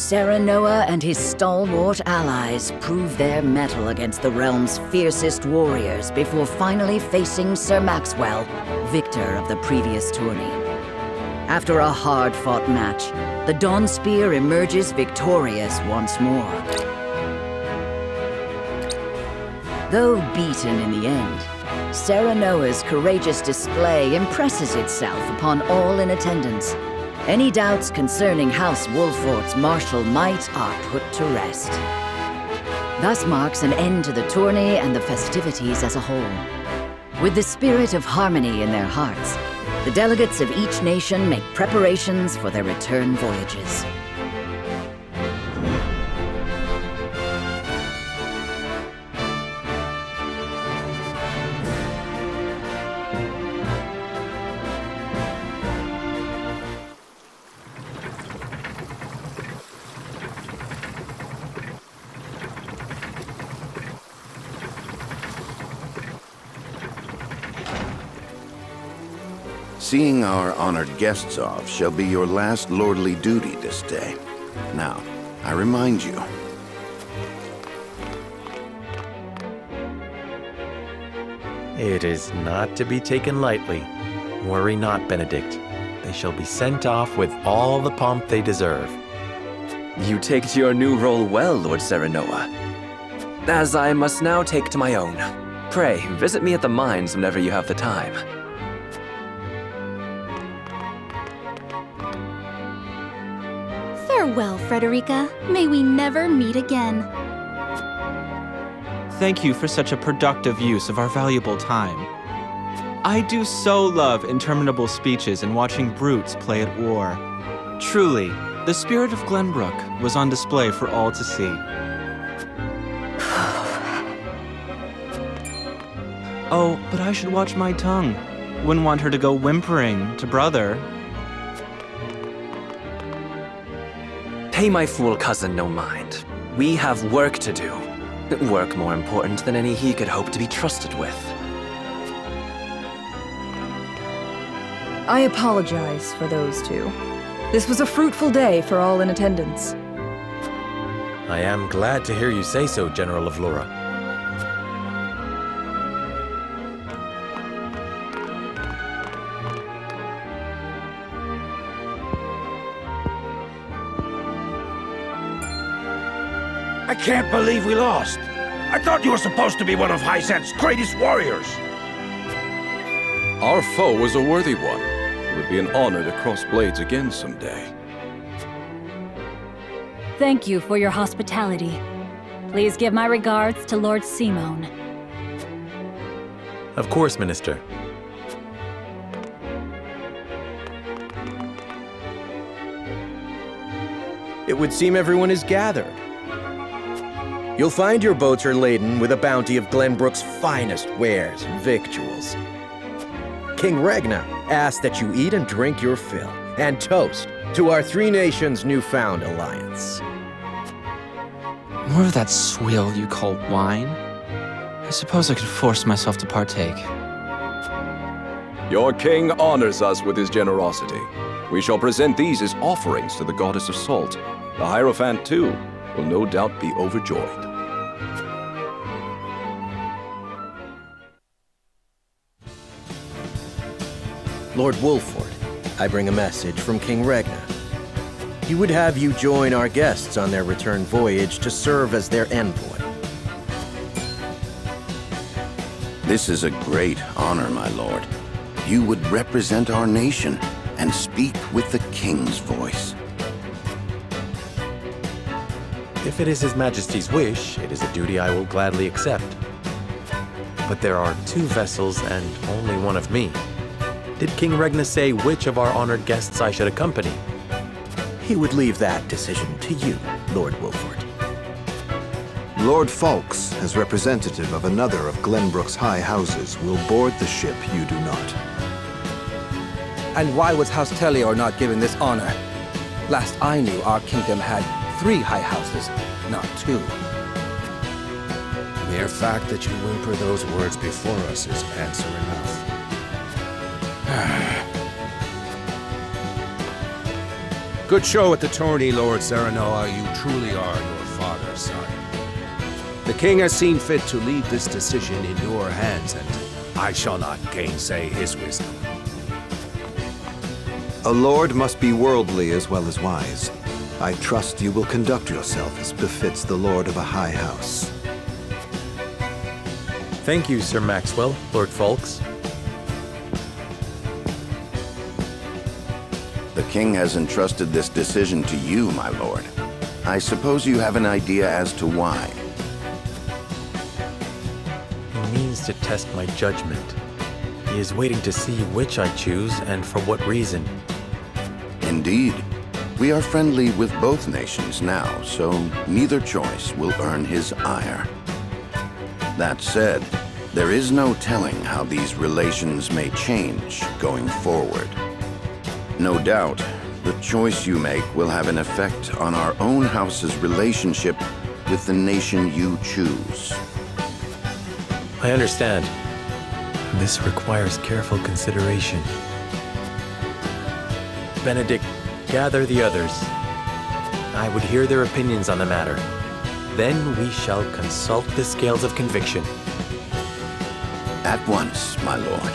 Serenoa and his stalwart allies prove their mettle against the realm's fiercest warriors before finally facing Sir Maxwell, victor of the previous tourney. After a hard-fought match, the Dawn Spear emerges victorious once more. Though beaten in the end, Serenoa's courageous display impresses itself upon all in attendance. Any doubts concerning House Wolfort's martial might are put to rest. Thus marks an end to the tourney and the festivities as a whole. With the spirit of harmony in their hearts, the delegates of each nation make preparations for their return voyages. Seeing our honored guests off shall be your last lordly duty this day. Now, I remind you. It is not to be taken lightly. Worry not, Benedict. They shall be sent off with all the pomp they deserve. You take to your new role well, Lord Serenoa. As I must now take to my own. Pray, visit me at the mines whenever you have the time. Farewell, Frederica. May we never meet again. Thank you for such a productive use of our valuable time. I do so love interminable speeches and watching brutes play at war. Truly, the spirit of Glenbrook was on display for all to see. Oh, but I should watch my tongue. Wouldn't want her to go whimpering to brother. Pay my fool cousin no mind. We have work to do. Work more important than any he could hope to be trusted with. I apologize for those two. This was a fruitful day for all in attendance. I am glad to hear you say so, General of Laura. I can't believe we lost. I thought you were supposed to be one of Hyzante's greatest warriors. Our foe was a worthy one. It would be an honor to cross blades again someday. Thank you for your hospitality. Please give my regards to Lord Simone. Of course, Minister. It would seem everyone is gathered. You'll find your boats are laden with a bounty of Glenbrook's finest wares and victuals. King Regna asks that you eat and drink your fill, and toast to our three nations' newfound alliance. More of that swill you call wine? I suppose I could force myself to partake. Your king honors us with his generosity. We shall present these as offerings to the goddess of salt. The Hierophant, too, will no doubt be overjoyed. Lord Wolford, I bring a message from King Regna. He would have you join our guests on their return voyage to serve as their envoy. This is a great honor, my lord. You would represent our nation and speak with the king's voice. If it is His Majesty's wish, it is a duty I will gladly accept. But there are 2 vessels and only one of me. Did King Regna say which of our honored guests I should accompany? He would leave that decision to you, Lord Wolford. Lord Fawkes, as representative of another of Glenbrook's high houses, will board the ship you do not. And why was House Tellior not given this honor? Last I knew, our kingdom had 3 high houses, not 2. The mere fact that you whimper those words before us is answer enough. Good show at the tourney, Lord Serenoa. You truly are your father's son. The king has seen fit to leave this decision in your hands, and I shall not gainsay his wisdom. A lord must be worldly as well as wise. I trust you will conduct yourself as befits the lord of a high house. Thank you, Sir Maxwell, Lord Fawkes. The king has entrusted this decision to you, my lord. I suppose you have an idea as to why. He means to test my judgment. He is waiting to see which I choose and for what reason. Indeed. We are friendly with both nations now, so neither choice will earn his ire. That said, there is no telling how these relations may change going forward. No doubt, the choice you make will have an effect on our own house's relationship with the nation you choose. I understand. This requires careful consideration. Benedict, gather the others. I would hear their opinions on the matter. Then we shall consult the scales of conviction. At once, my lord.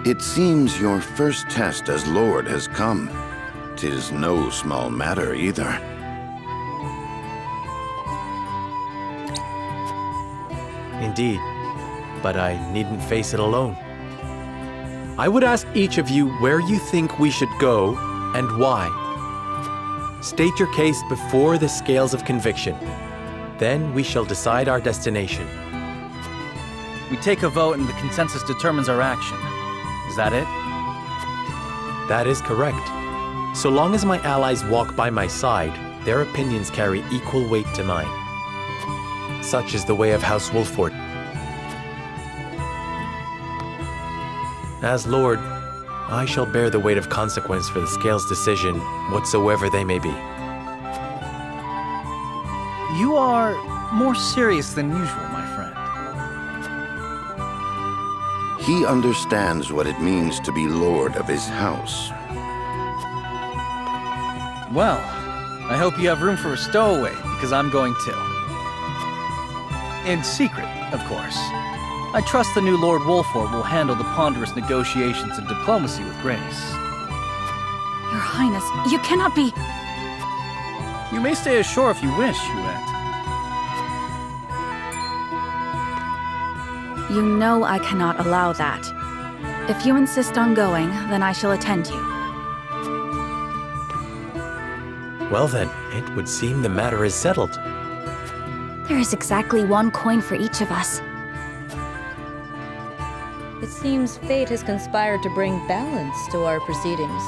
It seems your first test as Lord has come. 'Tis no small matter either. Indeed, but I needn't face it alone. I would ask each of you where you think we should go and why. State your case before the scales of conviction. Then we shall decide our destination. We take a vote and the consensus determines our action. Is that it? That is correct. So long as my allies walk by my side, their opinions carry equal weight to mine. Such is the way of House Wolford. As Lord, I shall bear the weight of consequence for the Scales' decision, whatsoever they may be. You are more serious than usual, my friend. He understands what it means to be Lord of his house. Well, I hope you have room for a stowaway, because I'm going too. In secret, of course. I trust the new Lord Wolford will handle the ponderous negotiations and diplomacy with grace. Your Highness, you cannot be... You may stay ashore if you wish, Hyzante. You know I cannot allow that. If you insist on going, then I shall attend you. Well then, it would seem the matter is settled. There is exactly one coin for each of us. It seems fate has conspired to bring balance to our proceedings.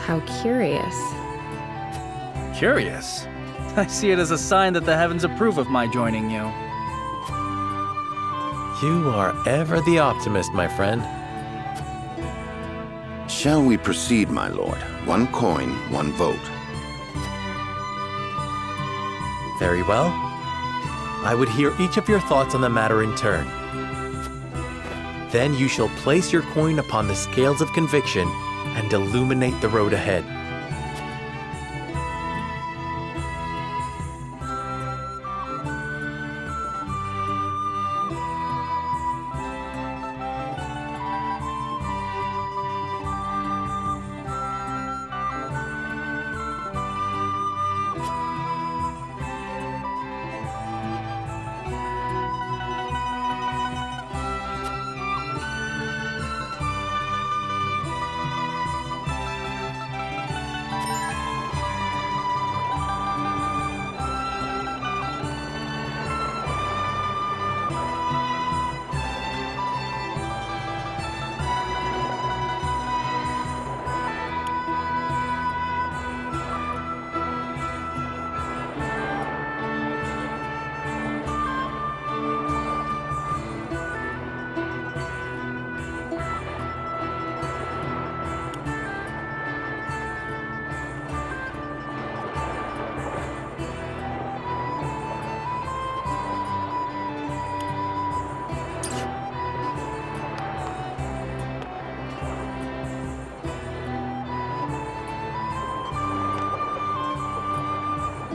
How curious. Curious? I see it as a sign that the heavens approve of my joining you. You are ever the optimist, my friend. Shall we proceed, my lord? One coin, one vote. Very well. I would hear each of your thoughts on the matter in turn. Then you shall place your coin upon the scales of conviction and illuminate the road ahead.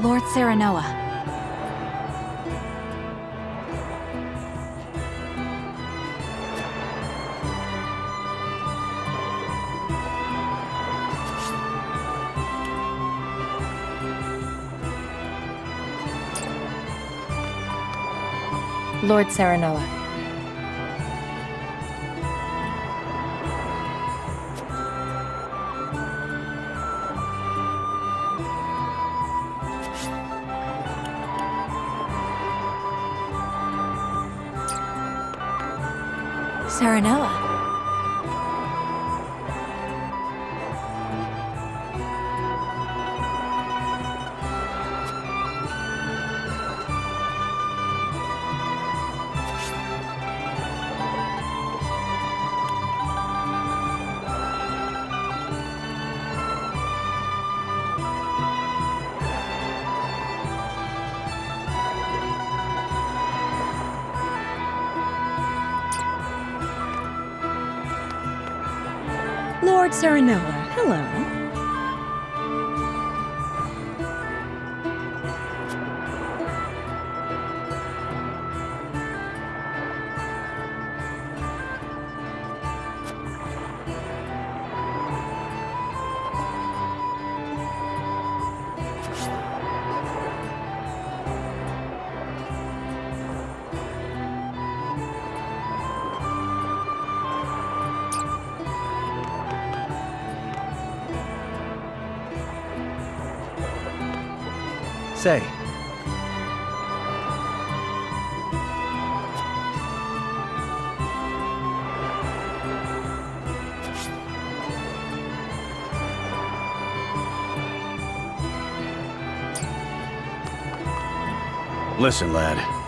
Lord Serenoa. Lord Serenoa. Serenoa. Lord Serenoa, hello. Say. Listen, lad.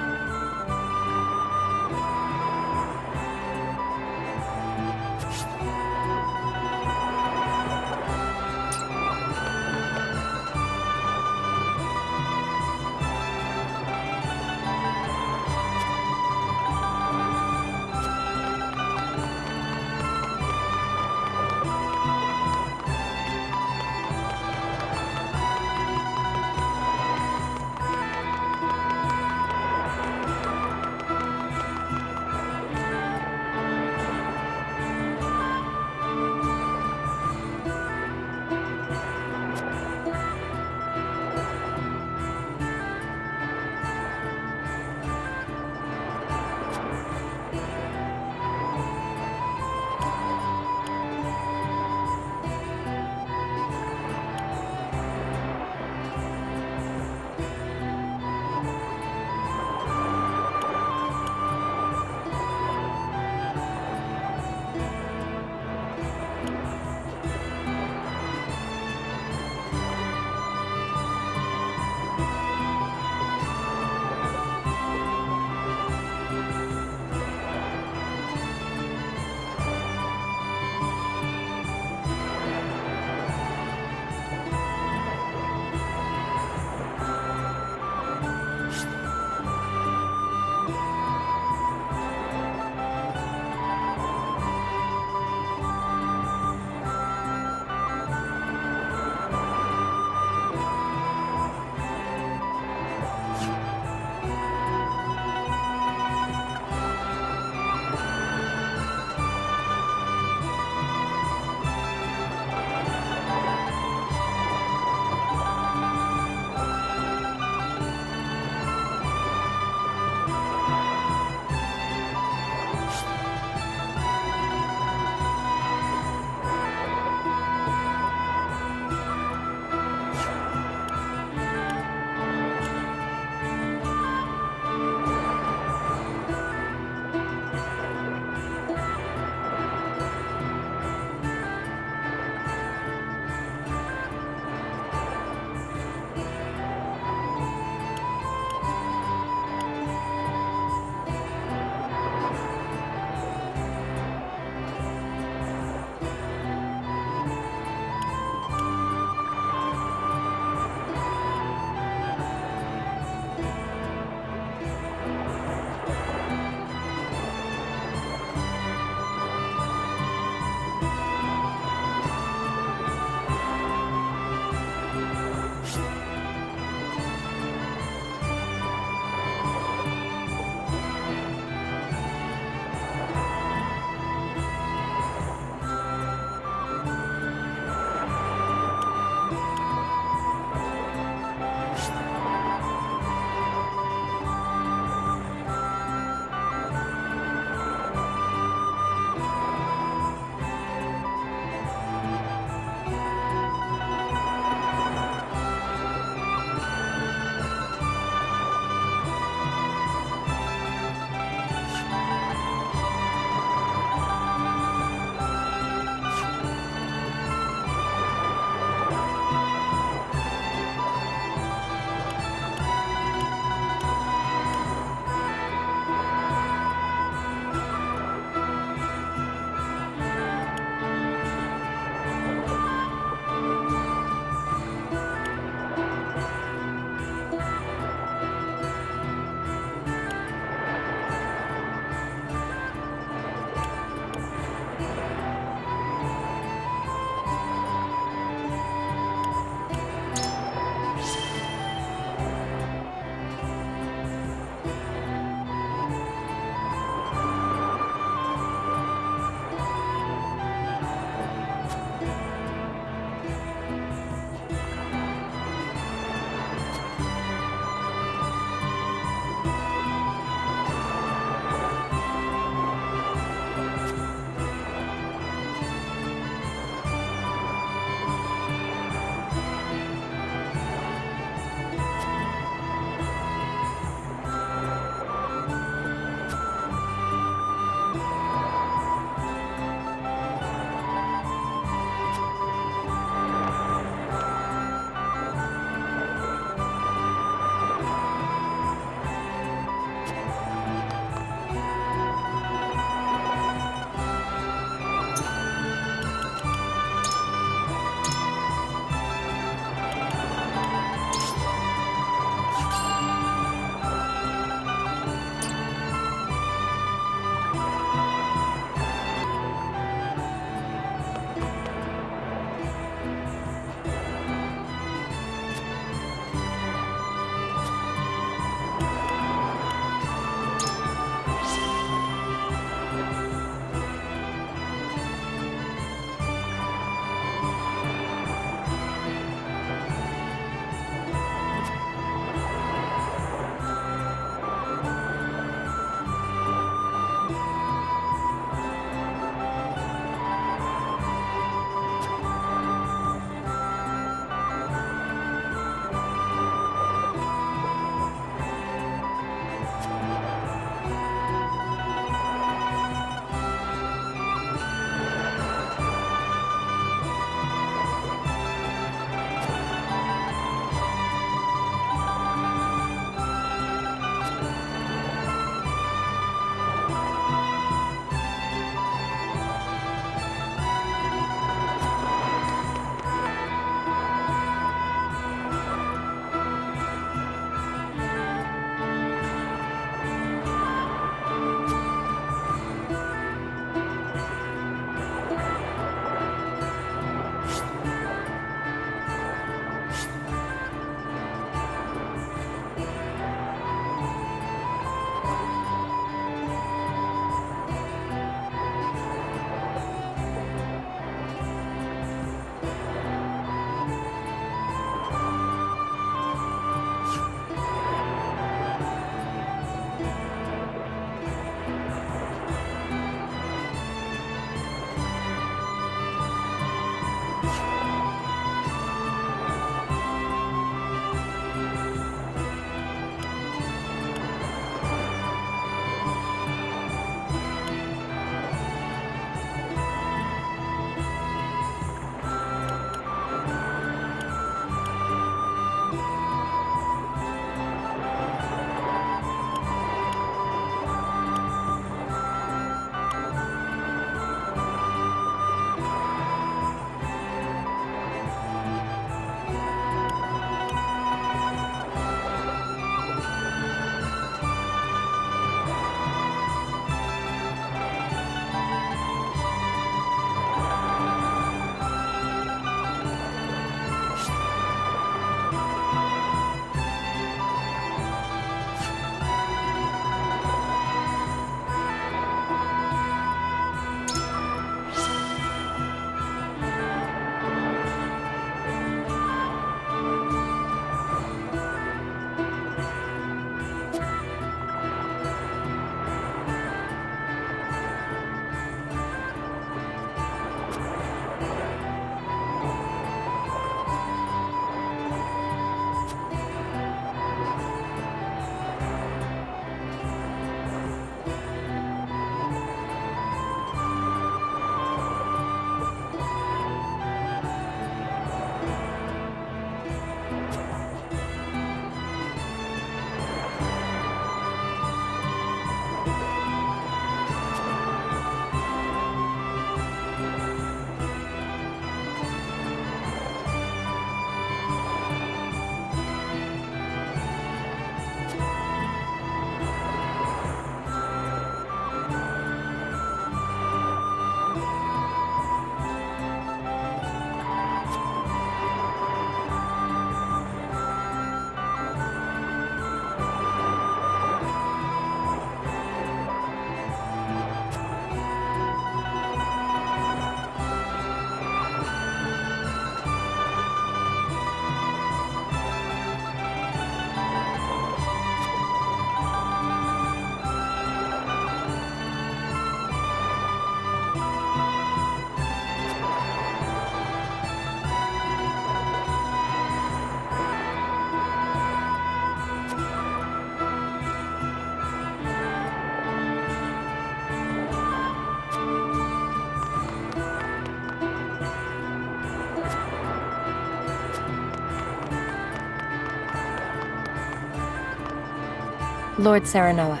Lord Serenoa.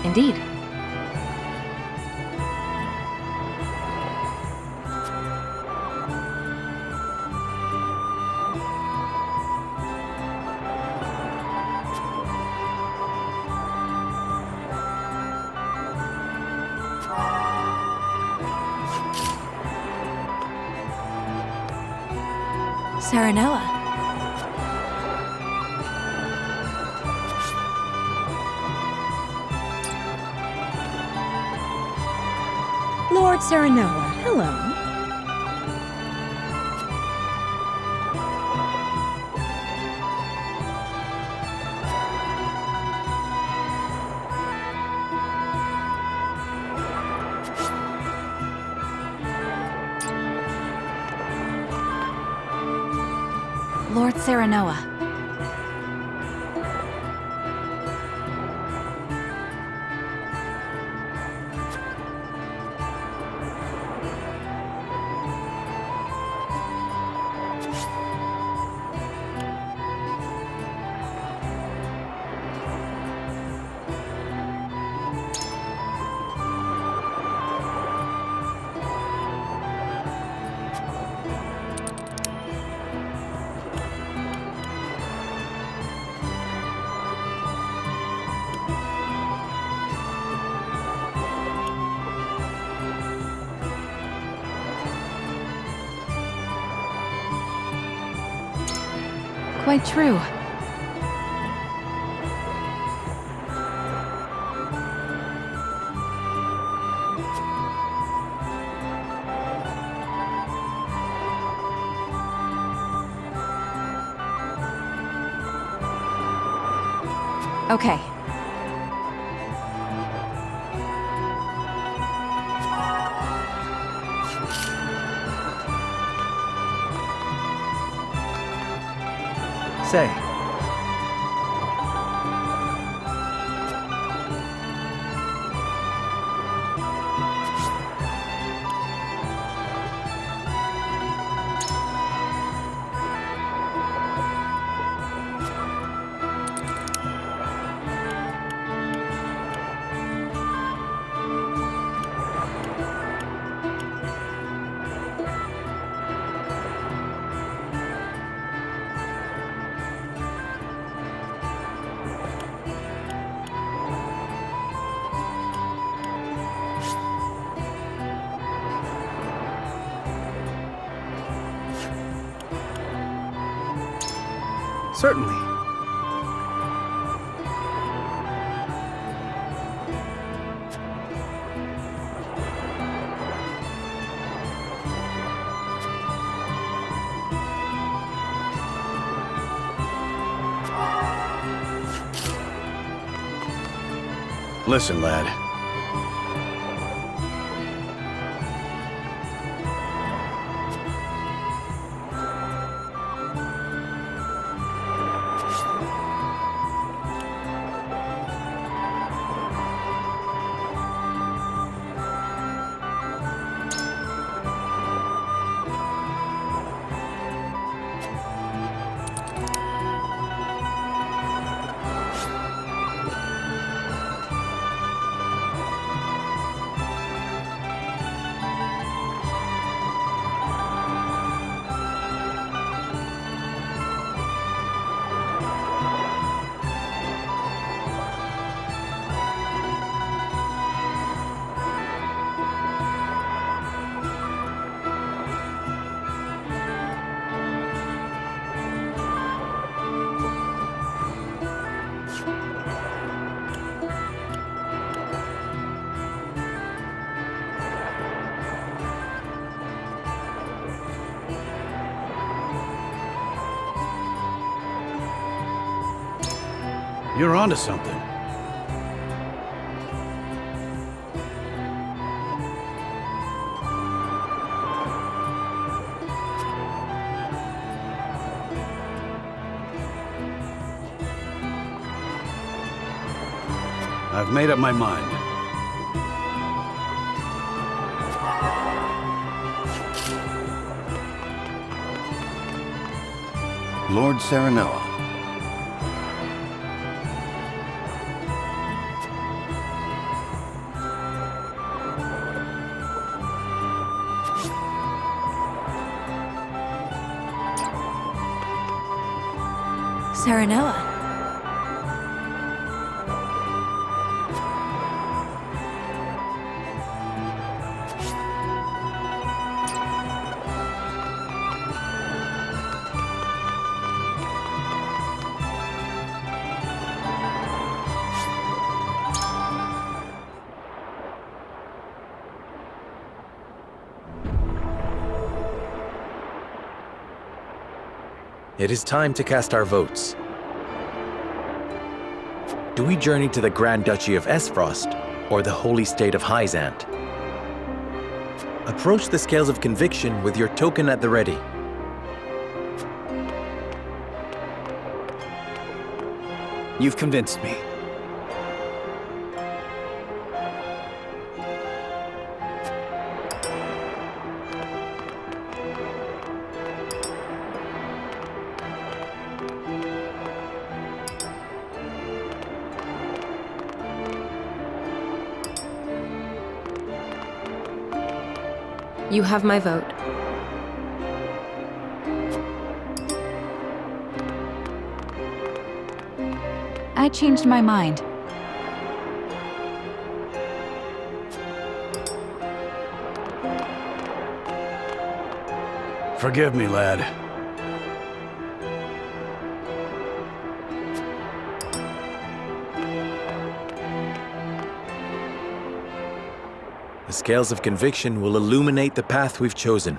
Indeed. Serenoa. Lord Serenoa, hello. Lord Serenoa. Quite true. Okay. Say. Certainly. Listen, lad. You're onto something. I've made up my mind. Lord Serenoa. Serenoa. It is time to cast our votes. Do we journey to the Grand Duchy of Esfrost, or the Holy State of Hyzante? Approach the scales of conviction with your token at the ready. You've convinced me. You have my vote. I changed my mind. Forgive me, lad. The scales of conviction will illuminate the path we've chosen.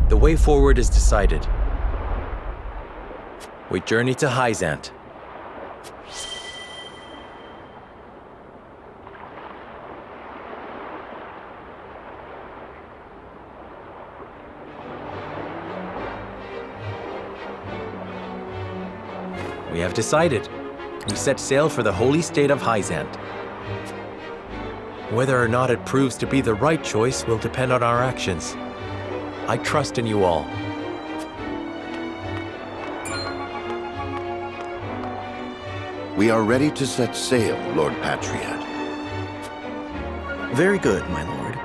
The way forward is decided. We journey to Hyzante. We have decided. We set sail for the holy state of Hyzante. Whether or not it proves to be the right choice will depend on our actions. I trust in you all. We are ready to set sail, Lord Patriot. Very good, my lord.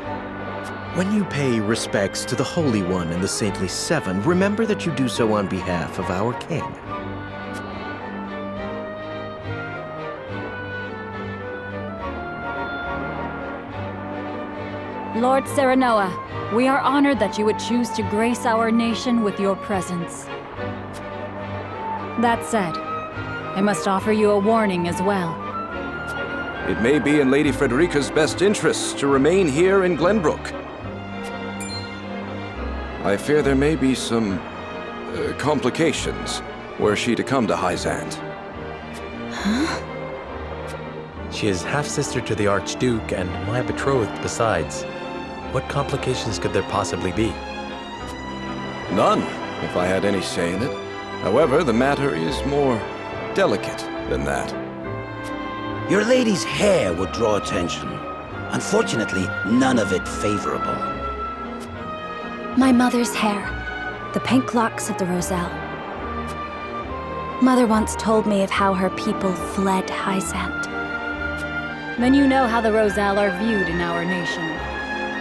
When you pay respects to the Holy One and the Saintly Seven, remember that you do so on behalf of our king. Lord Serenoa, we are honored that you would choose to grace our nation with your presence. That said, I must offer you a warning as well. It may be in Lady Frederica's best interests to remain here in Glenbrook. I fear there may be some complications were she to come to Hyzante. Huh? She is half-sister to the Archduke and my betrothed besides. What complications could there possibly be? None, if I had any say in it. However, the matter is more delicate than that. Your lady's hair would draw attention. Unfortunately, none of it favorable. My mother's hair. The pink locks of the Roselle. Mother once told me of how her people fled Hyzante. Then you know how the Roselle are viewed in our nation.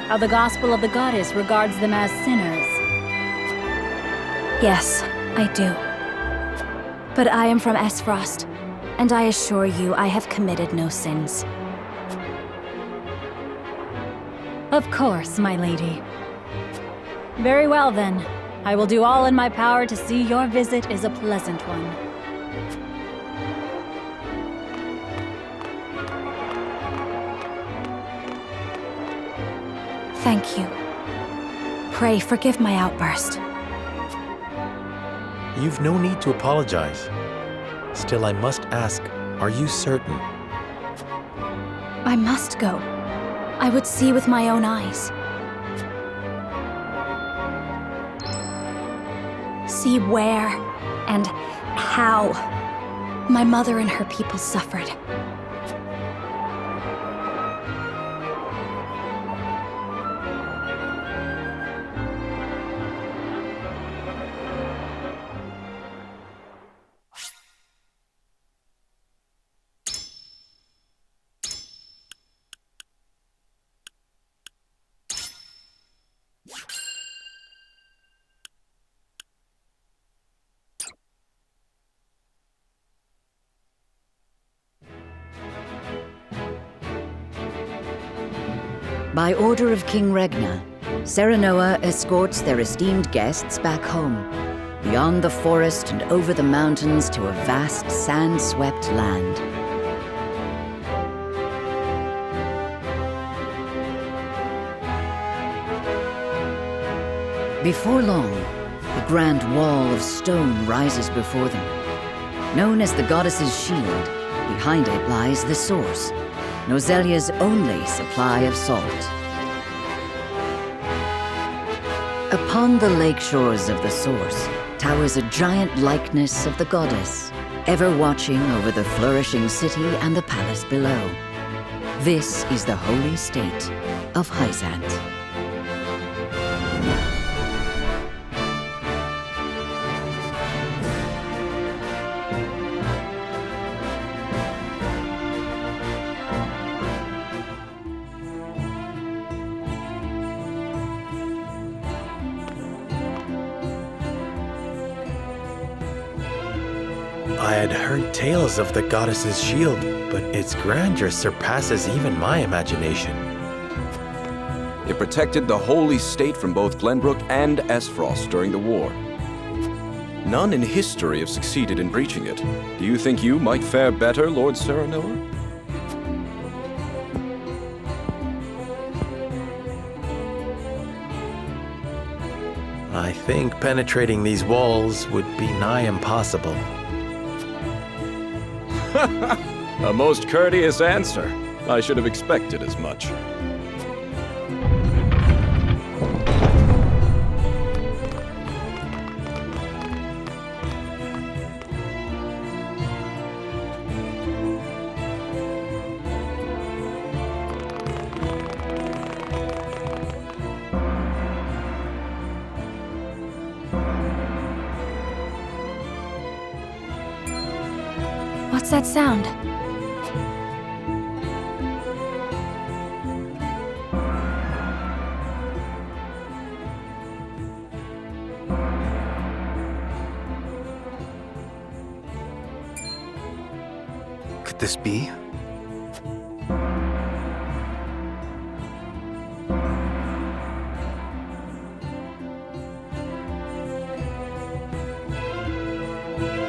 How the gospel of the goddess regards them as sinners. Yes, I do. But I am from Esfrost, and I assure you I have committed no sins. Of course, my lady. Very well then. I will do all in my power to see your visit is a pleasant one. Thank you. Pray forgive my outburst. You've no need to apologize. Still, I must ask, are you certain? I must go. I would see with my own eyes. See where and how my mother and her people suffered. By order of King Regna, Serenoa escorts their esteemed guests back home, beyond the forest and over the mountains to a vast sand-swept land. Before long, a grand wall of stone rises before them. Known as the Goddess's Shield, behind it lies the source, Nozelia's only supply of salt. Upon the lake shores of the source towers a giant likeness of the goddess, ever watching over the flourishing city and the palace below. This is the holy state of Hyzante. I had heard tales of the goddess's shield, but its grandeur surpasses even my imagination. It protected the holy state from both Glenbrook and Esfrost during the war. None in history have succeeded in breaching it. Do you think you might fare better, Lord Serenoa? I think penetrating these walls would be nigh impossible. A most courteous answer. I should have expected as much. What's that sound? Could this be?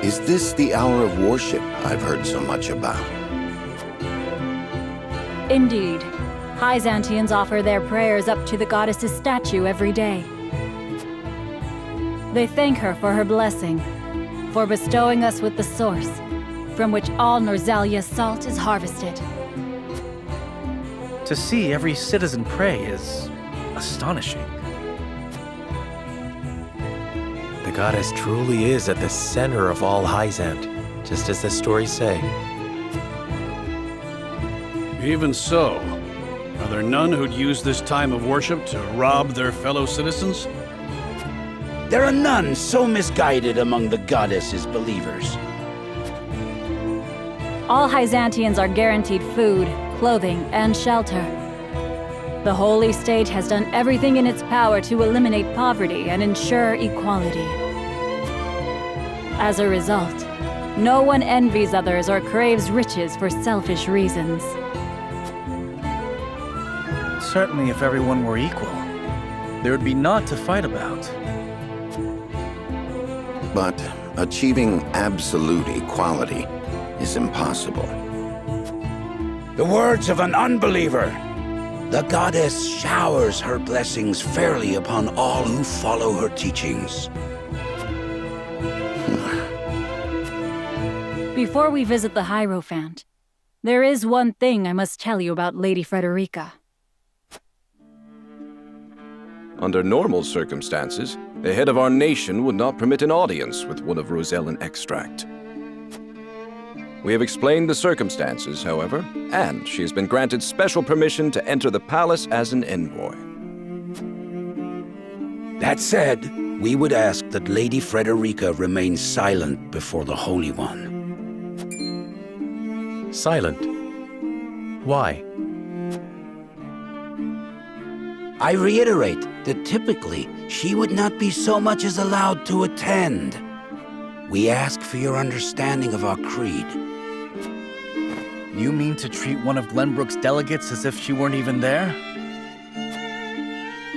Is this the hour of worship I've heard so much about? Indeed. Hyzantians offer their prayers up to the goddess's statue every day. They thank her for her blessing, for bestowing us with the source, from which all Norzalia's salt is harvested. To see every citizen pray is astonishing. The goddess truly is at the center of all Hyzante, just as the stories say. Even so, are there none who'd use this time of worship to rob their fellow citizens? There are none so misguided among the goddess's believers. All Hyzantians are guaranteed food, clothing, and shelter. The holy state has done everything in its power to eliminate poverty and ensure equality. As a result, no one envies others or craves riches for selfish reasons. Certainly, if everyone were equal, there would be naught to fight about. but achieving absolute equality is impossible. The words of an unbeliever. The goddess showers her blessings fairly upon all who follow her teachings. Before we visit the Hierophant, there is one thing I must tell you about Lady Frederica. Under normal circumstances, the head of our nation would not permit an audience with one of Rosellan extract. We have explained the circumstances, however, and she has been granted special permission to enter the palace as an envoy. That said, we would ask that Lady Frederica remain silent before the Holy One. Silent? Why? I reiterate that typically she would not be so much as allowed to attend. We ask for your understanding of our creed. You mean to treat one of Glenbrook's delegates as if she weren't even there?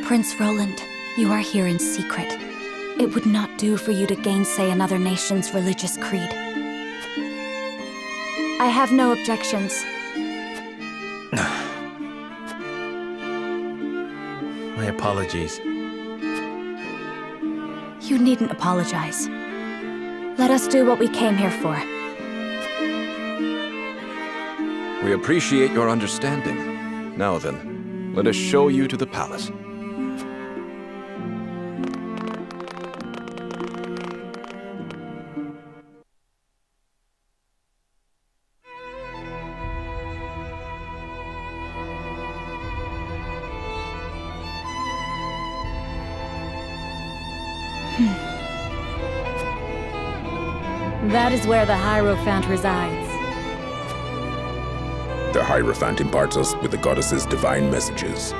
Prince Roland, you are here in secret. It would not do for you to gainsay another nation's religious creed. I have no objections. My apologies. You needn't apologize. Let us do what we came here for. We appreciate your understanding. Now then, let us show you to the palace. That is where the Hierophant resides. The Hierophant imparts us with the goddess's divine messages.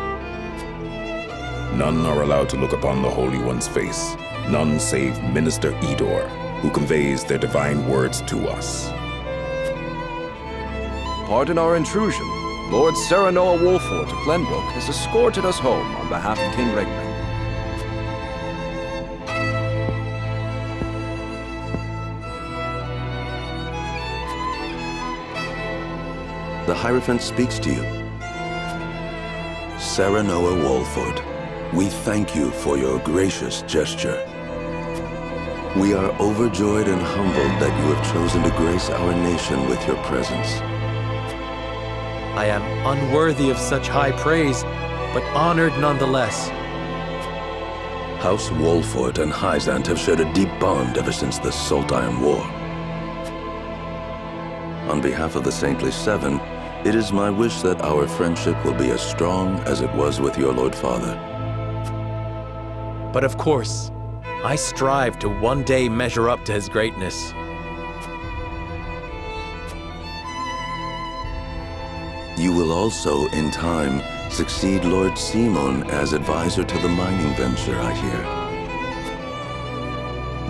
None are allowed to look upon the Holy One's face, none save Minister Edor, who conveys their divine words to us. Pardon our intrusion. Lord Serenoa Wolford of Glenbrook has escorted us home on behalf of King Regna. The Hierophant speaks to you. Serenoa Wolford, we thank you for your gracious gesture. We are overjoyed and humbled that you have chosen to grace our nation with your presence. I am unworthy of such high praise, but honored nonetheless. House Wolford and Hyzante have shared a deep bond ever since the Saltire War. On behalf of the Saintly Seven, it is my wish that our friendship will be as strong as it was with your Lord Father. But of course, I strive to one day measure up to his greatness. You will also, in time, succeed Lord Simon as advisor to the mining venture, I hear.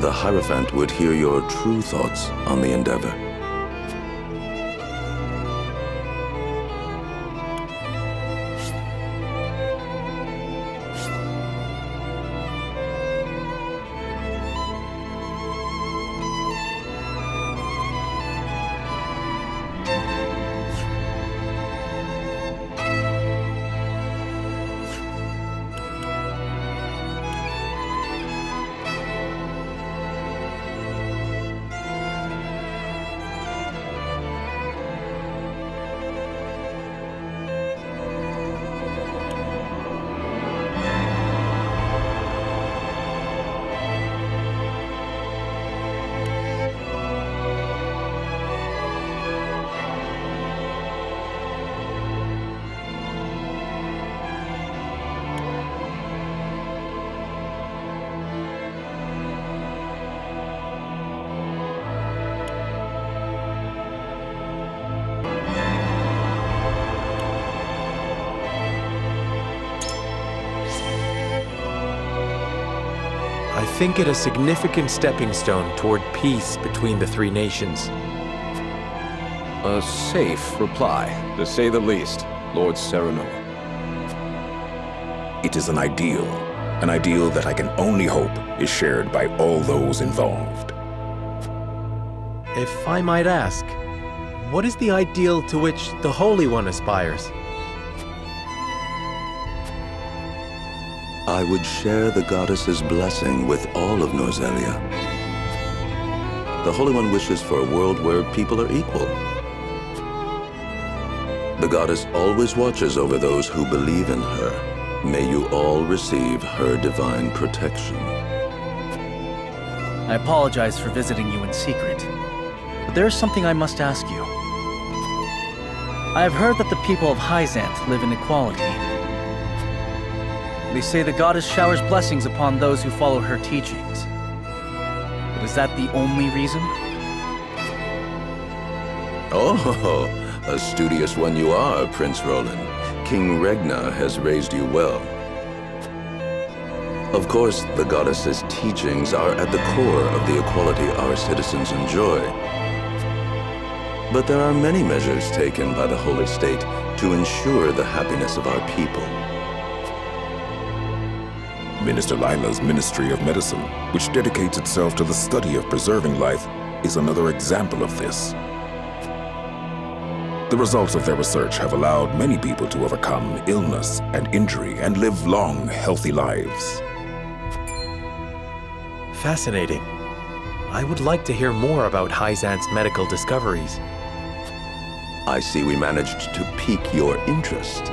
The Hierophant would hear your true thoughts on the endeavor. I think it a significant stepping stone toward peace between the three nations. A safe reply, to say the least, Lord Serenoa. It is an ideal, An ideal that I can only hope is shared by all those involved. If I might ask, what is the ideal to which the Holy One aspires? I would share the goddess's blessing with all of Norzelia. The Holy One wishes for a world where people are equal. The goddess always watches over those who believe in her. May you all receive her divine protection. I apologize for visiting you in secret, but there is something I must ask you. I have heard that the people of Hyzante live in equality. They say the goddess showers blessings upon those who follow her teachings. But is that the only reason? Oh, a studious one you are, Prince Roland. King Regna has raised you well. Of course, the goddess's teachings are at the core of the equality our citizens enjoy. But there are many measures taken by the Holy State to ensure the happiness of our people. Minister Lila's Ministry of Medicine, which dedicates itself to the study of preserving life, is another example of this. The results of their research have allowed many people to overcome illness and injury and live long, healthy lives. Fascinating. I would like to hear more about Hyzante's medical discoveries. I see we managed to pique your interest.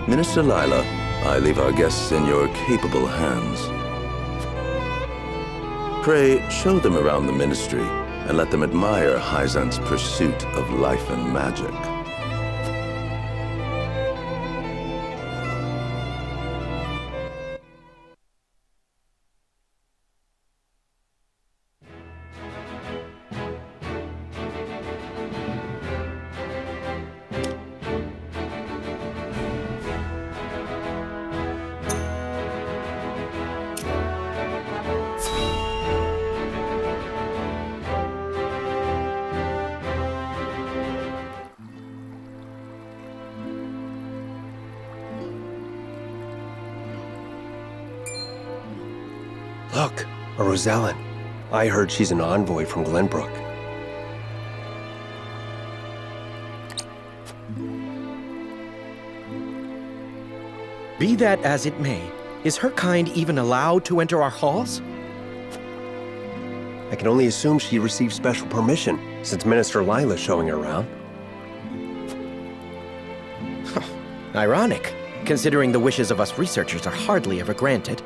Minister Lila, I leave our guests in your capable hands. Pray, show them around the ministry and let them admire Hyzante's pursuit of life and magic. Look, a Rosellan. I heard she's an envoy from Glenbrook. Be that as it may, is her kind even allowed to enter our halls? I can only assume she received special permission, since Minister Lila's showing her around. Ironic, considering the wishes of us researchers are hardly ever granted.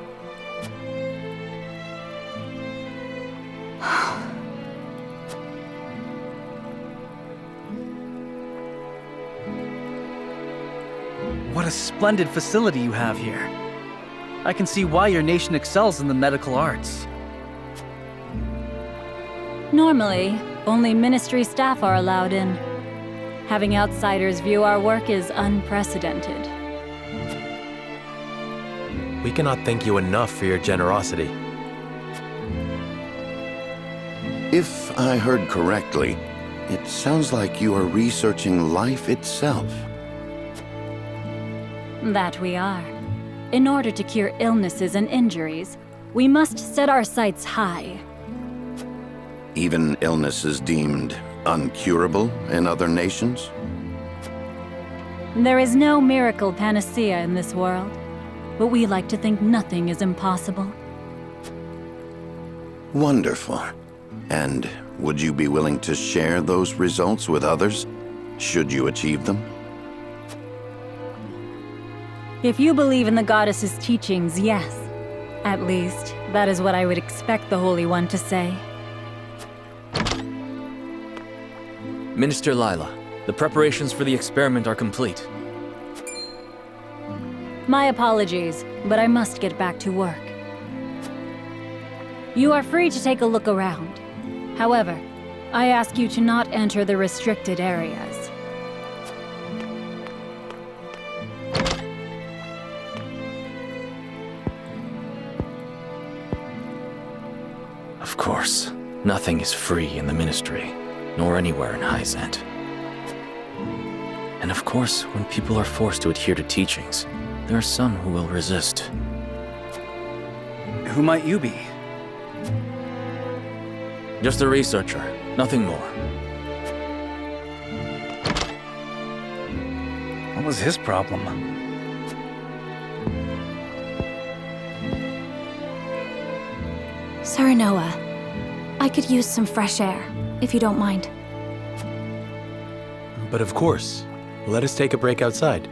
What a splendid facility you have here. I can see why your nation excels in the medical arts. Normally, only ministry staff are allowed in. Having outsiders view our work is unprecedented. We cannot thank you enough for your generosity. If I heard correctly, it sounds like you are researching life itself. That we are. In order to cure illnesses and injuries, we must set our sights high. Even illnesses deemed uncurable in other nations? There is no miracle panacea in this world, but we like to think nothing is impossible. Wonderful. And would you be willing to share those results with others, should you achieve them? If you believe in the goddess's teachings, yes. At least, that is what I would expect the Holy One to say. Minister Lila, the preparations for the experiment are complete. My apologies, but I must get back to work. You are free to take a look around. However, I ask you to not enter the restricted areas. Of course, nothing is free in the Ministry, nor anywhere in Hyzante. And of course, when people are forced to adhere to teachings, there are some who will resist. Who might you be? Just a researcher, nothing more. What was his problem? Serenoa, I could use some fresh air, if you don't mind. But of course. Let us take a break outside.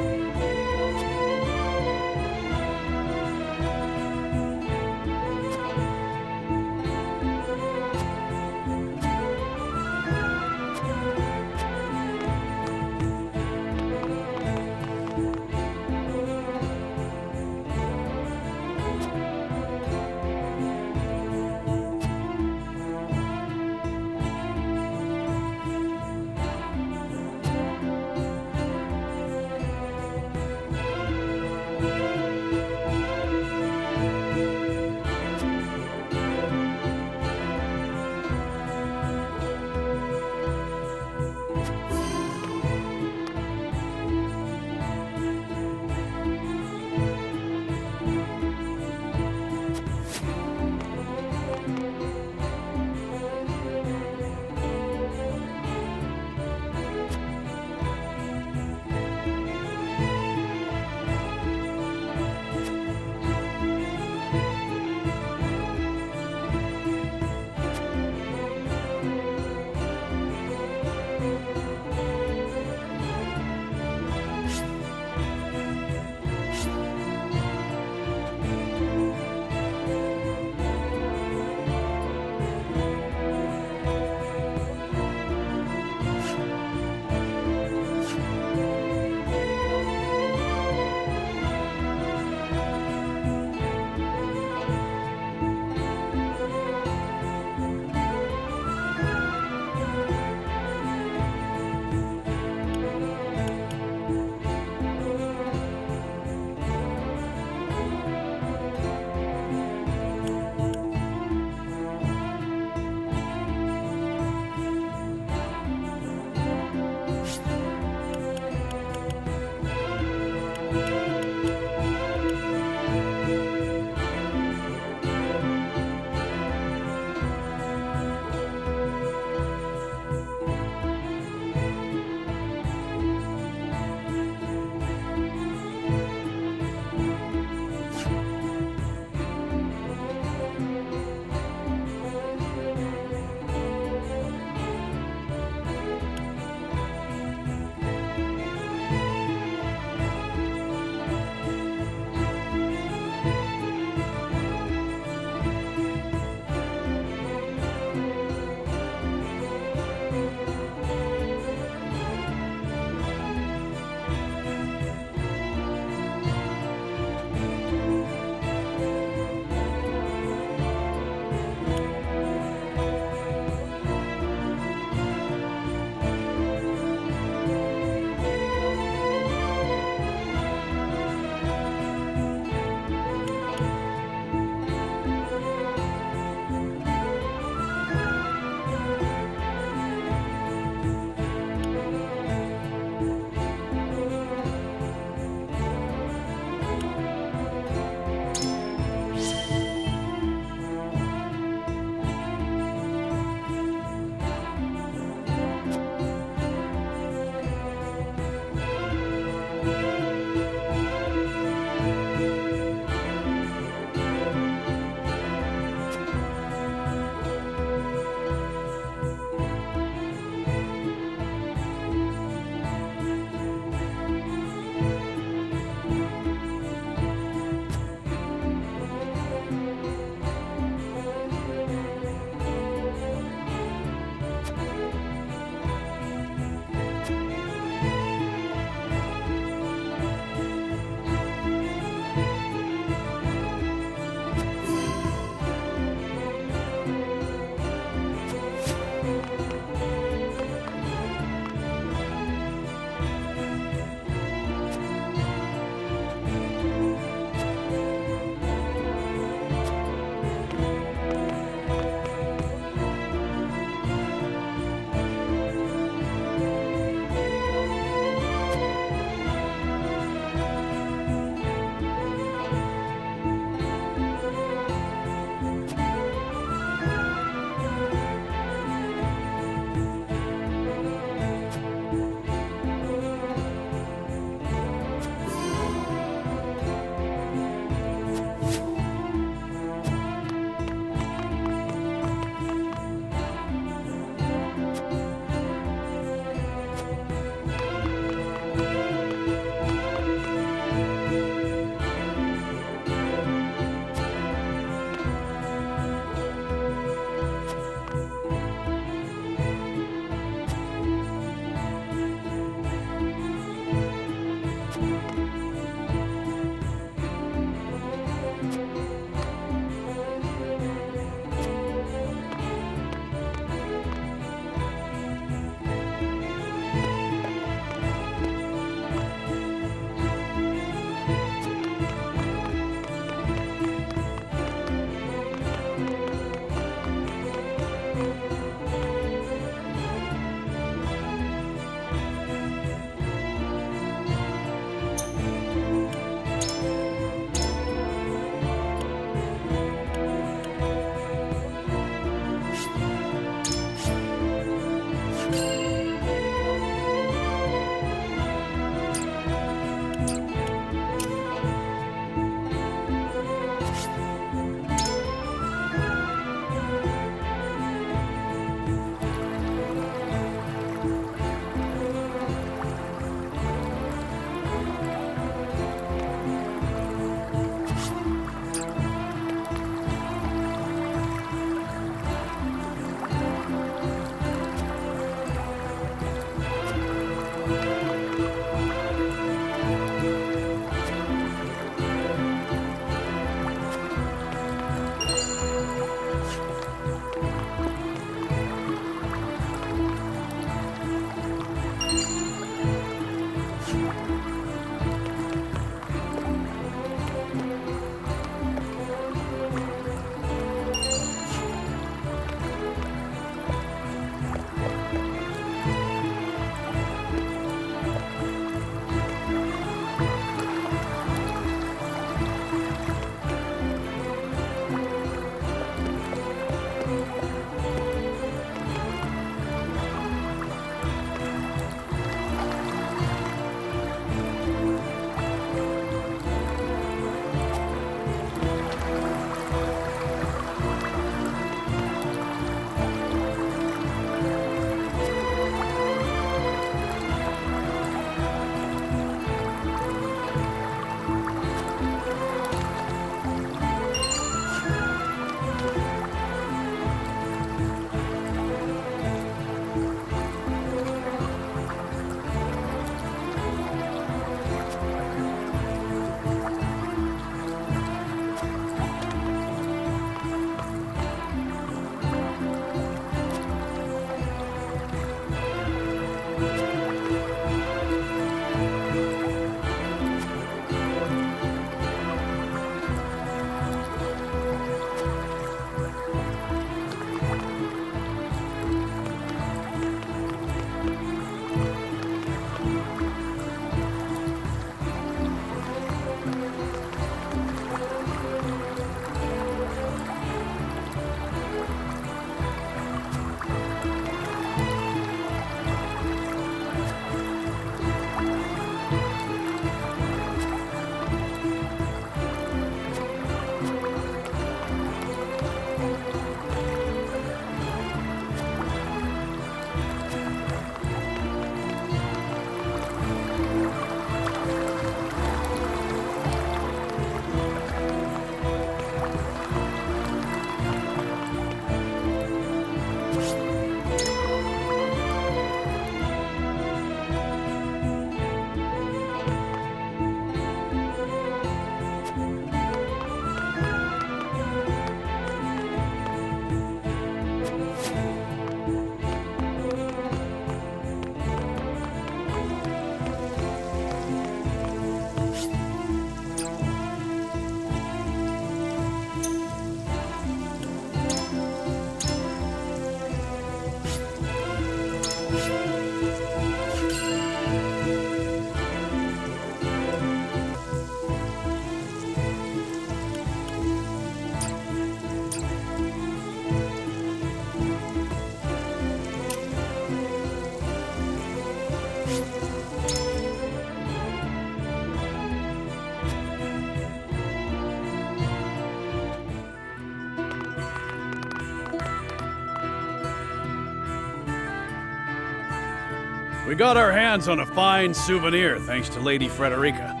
We got our hands on a fine souvenir thanks to Lady Frederica.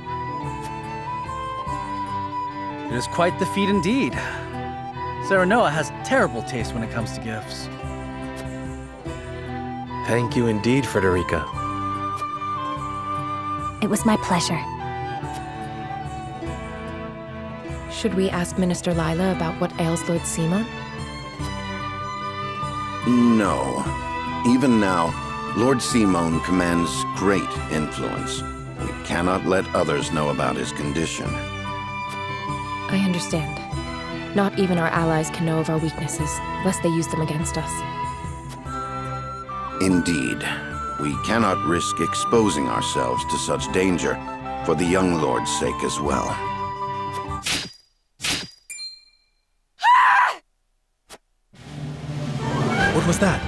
It is quite the feat indeed. Serenoa has terrible taste when it comes to gifts. Thank you indeed, Frederica. It was my pleasure. Should we ask Minister Lila about what ails Lord Simon? No. Even now, Lord Simon commands great influence. We cannot let others know about his condition. I understand. Not even our allies can know of our weaknesses, lest they use them against us. Indeed. We cannot risk exposing ourselves to such danger, for the young lord's sake as well. What was that?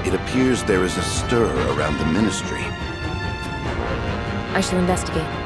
It appears there is a stir around the ministry. I shall investigate.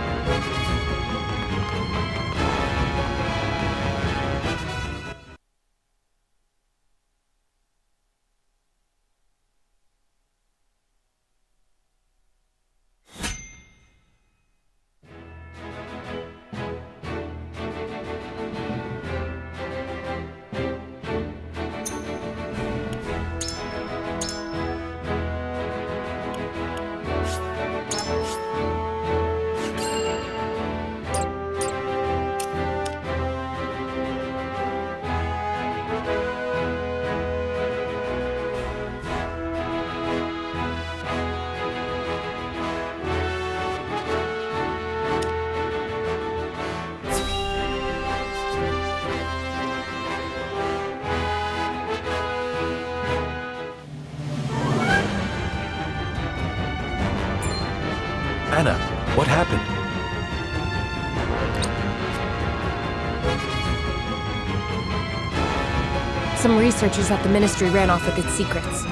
Anna, what happened? Some researchers at the Ministry ran off with its secrets.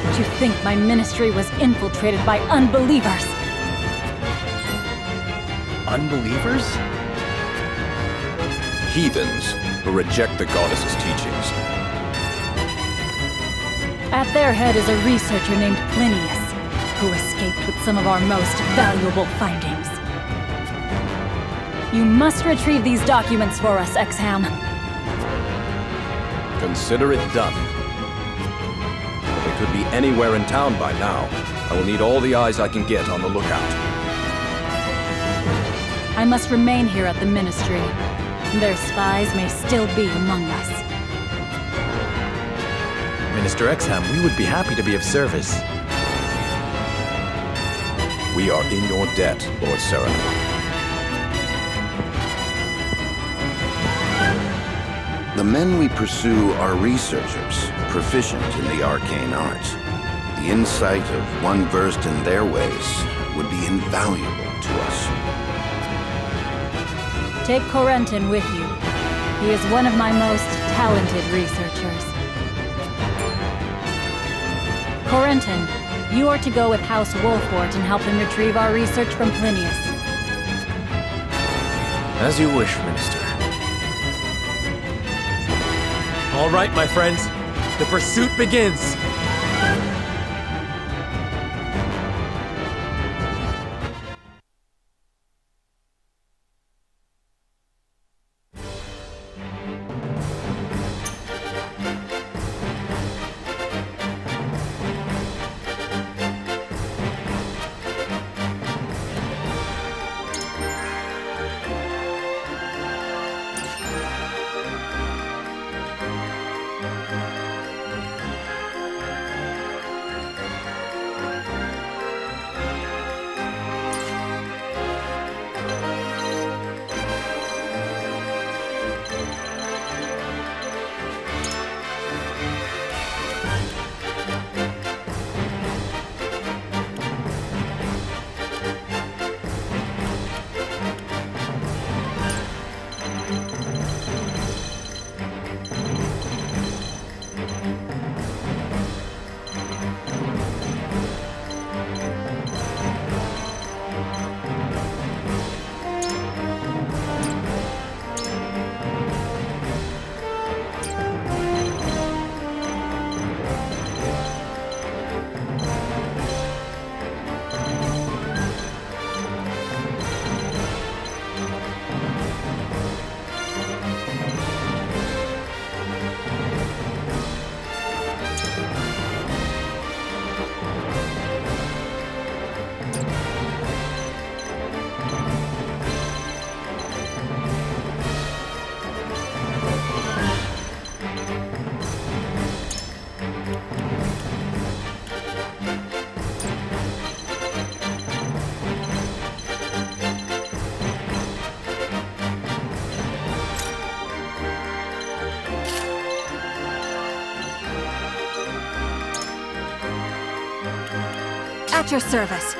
Did you think my ministry was infiltrated by unbelievers? Unbelievers? Heathens who reject the goddess's teachings. At their head is a researcher named Pinius, who escaped with some of our most valuable findings. You must retrieve these documents for us, Exham. Consider it done. If it could be anywhere in town by now, I will need all the eyes I can get on the lookout. I must remain here at the Ministry. Their spies may still be among us. Minister Exham, we would be happy to be of service. We are in your debt, Lord Serenoa. The men we pursue are researchers, proficient in the arcane arts. The insight of one versed in their ways would be invaluable to us. Take Corentin with you. He is one of my most talented researchers. Corentin, you are to go with House Wolfort and help them retrieve our research from Pinius. As you wish, Minister. All right, my friends. The pursuit begins. At your service.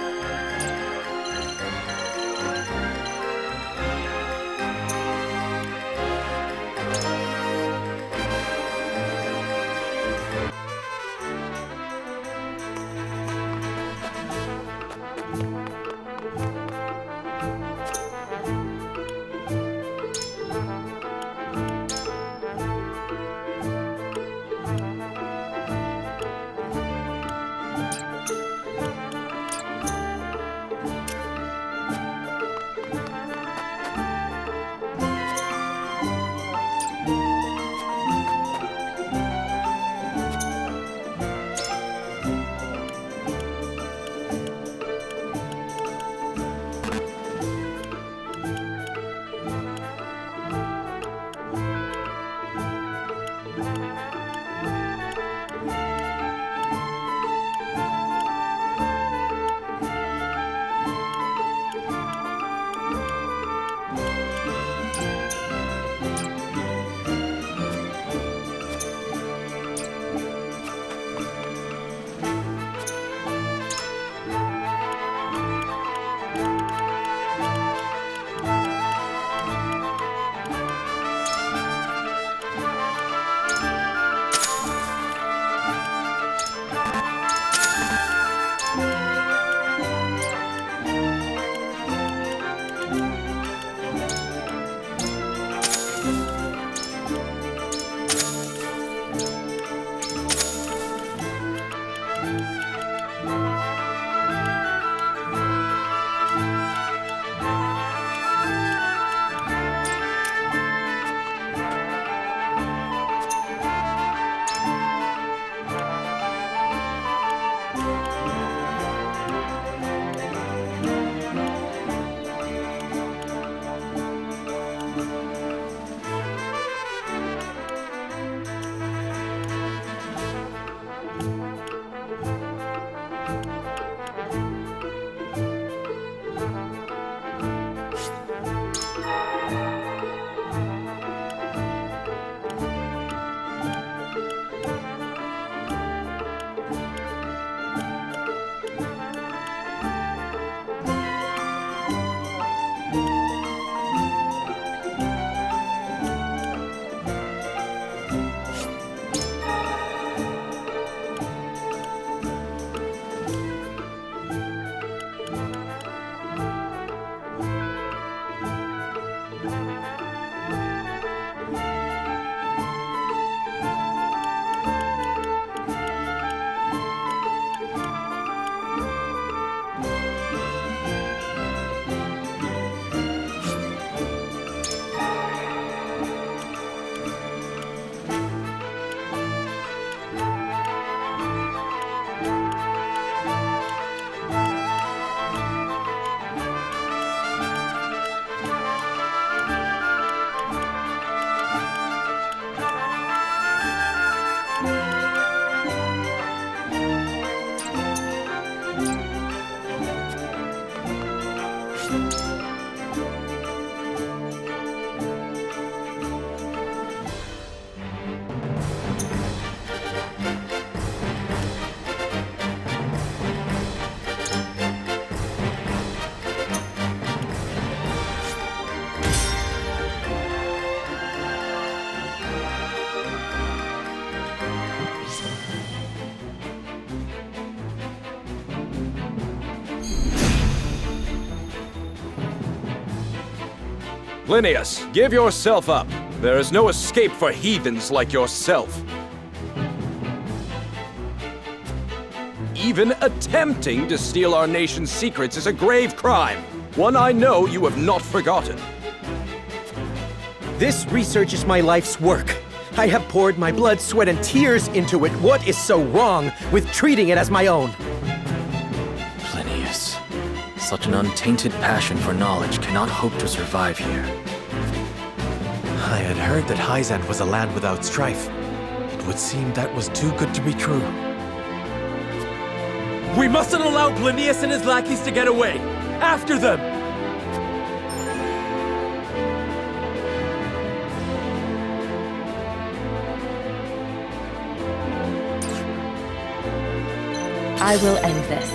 Pinius, give yourself up. There is no escape for heathens like yourself. Even attempting to steal our nation's secrets is a grave crime, one I know you have not forgotten. This research is my life's work. I have poured my blood, sweat, and tears into it. What is so wrong with treating it as my own? Pinius, such an untainted passion for knowledge cannot hope to survive here. I had heard that Hyzante was a land without strife. It would seem that was too good to be true. We mustn't allow Pinius and his lackeys to get away! After them! I will end this.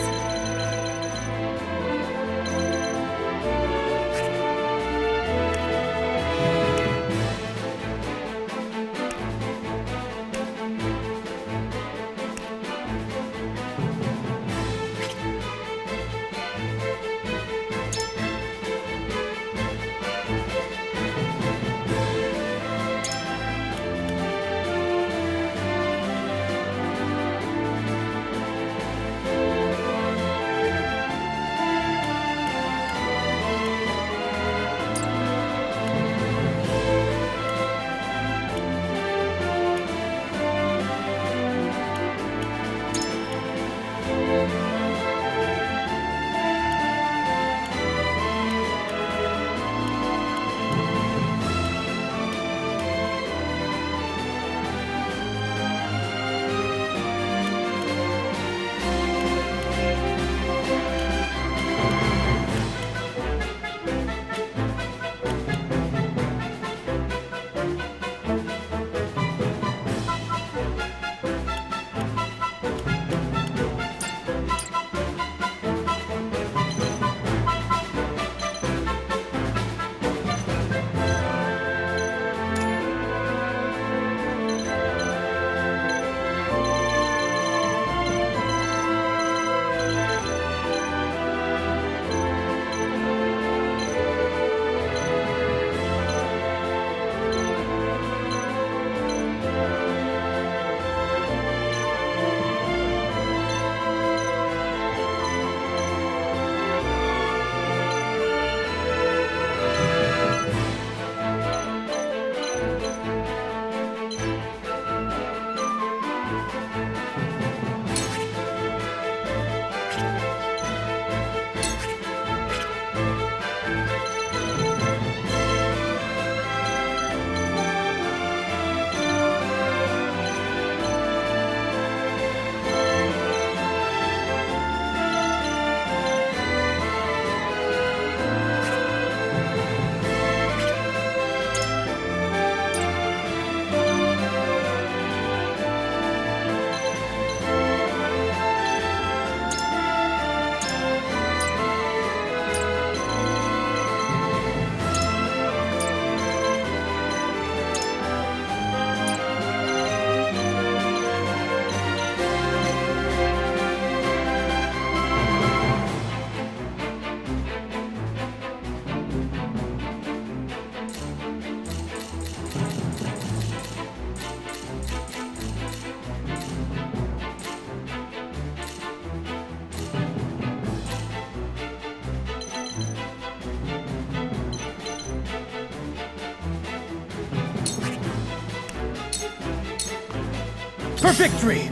For victory!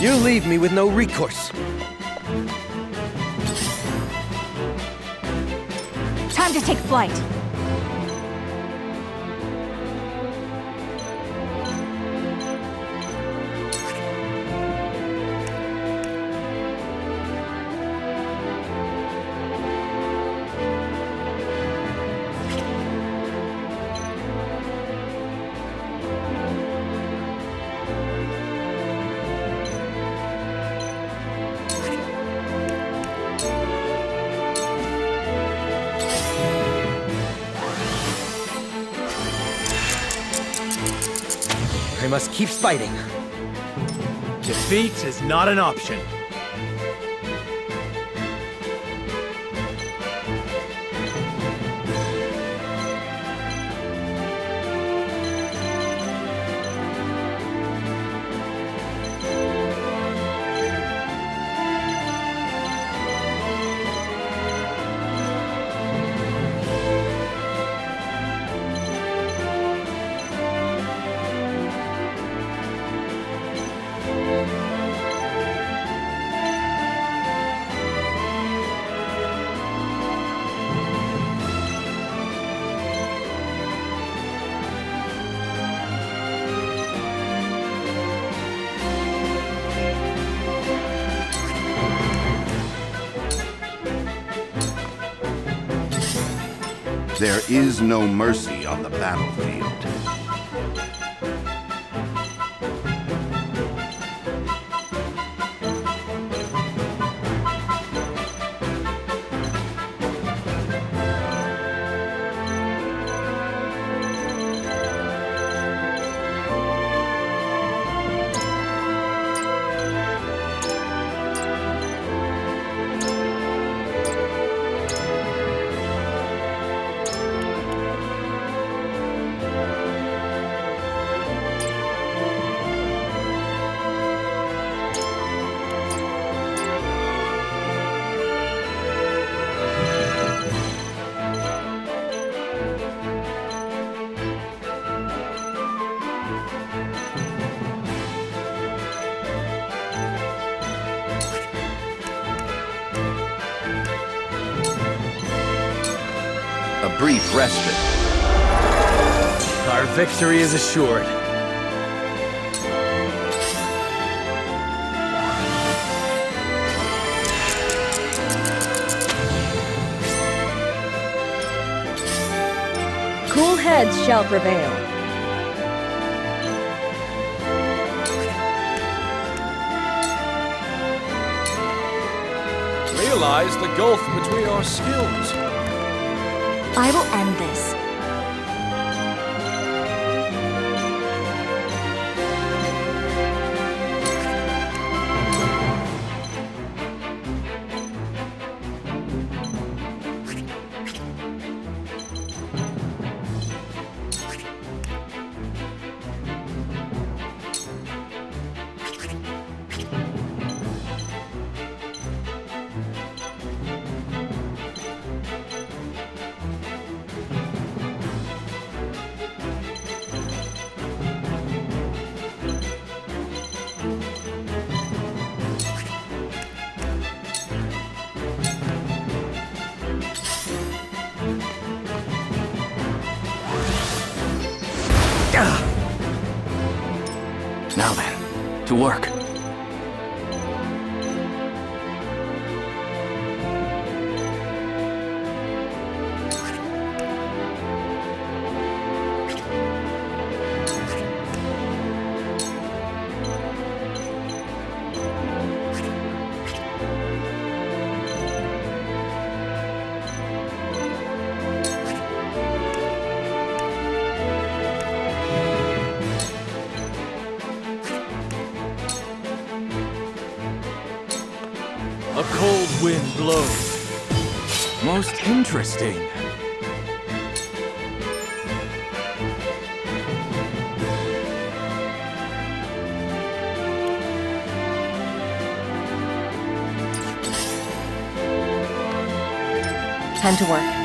You leave me with no recourse. Time to take flight. I must keep fighting. Defeat is not an option. There is no mercy on the battlefield. A brief respite. Our victory is assured. Cool heads shall prevail. Realize the gulf between our skills. I will end this. Now then, to work. A cold wind blows. Most interesting. Time to work.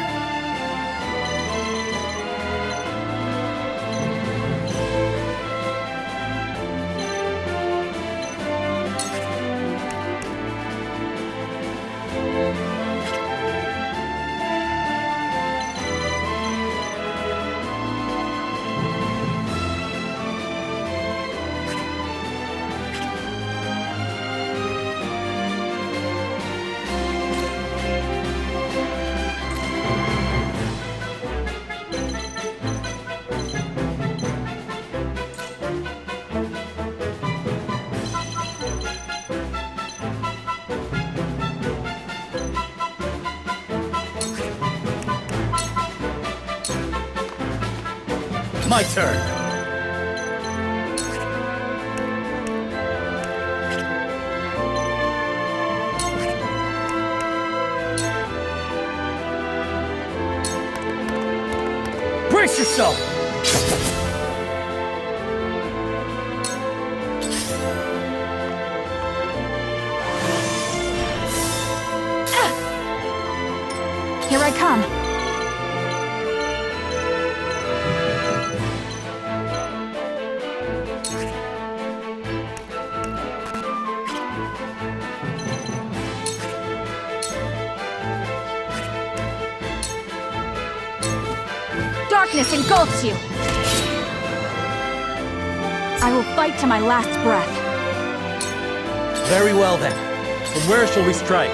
My turn. Brace yourself! Here I come. Darkness engulfs you. I will fight to my last breath. Very well then. From where shall we strike?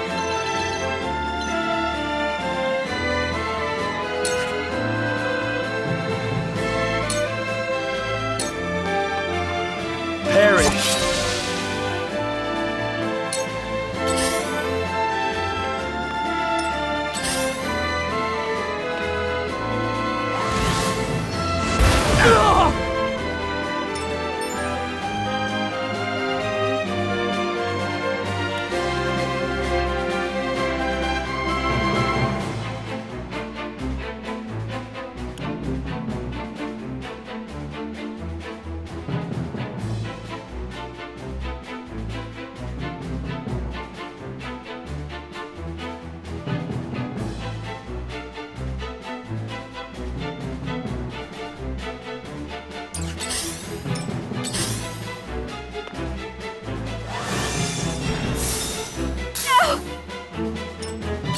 Perish!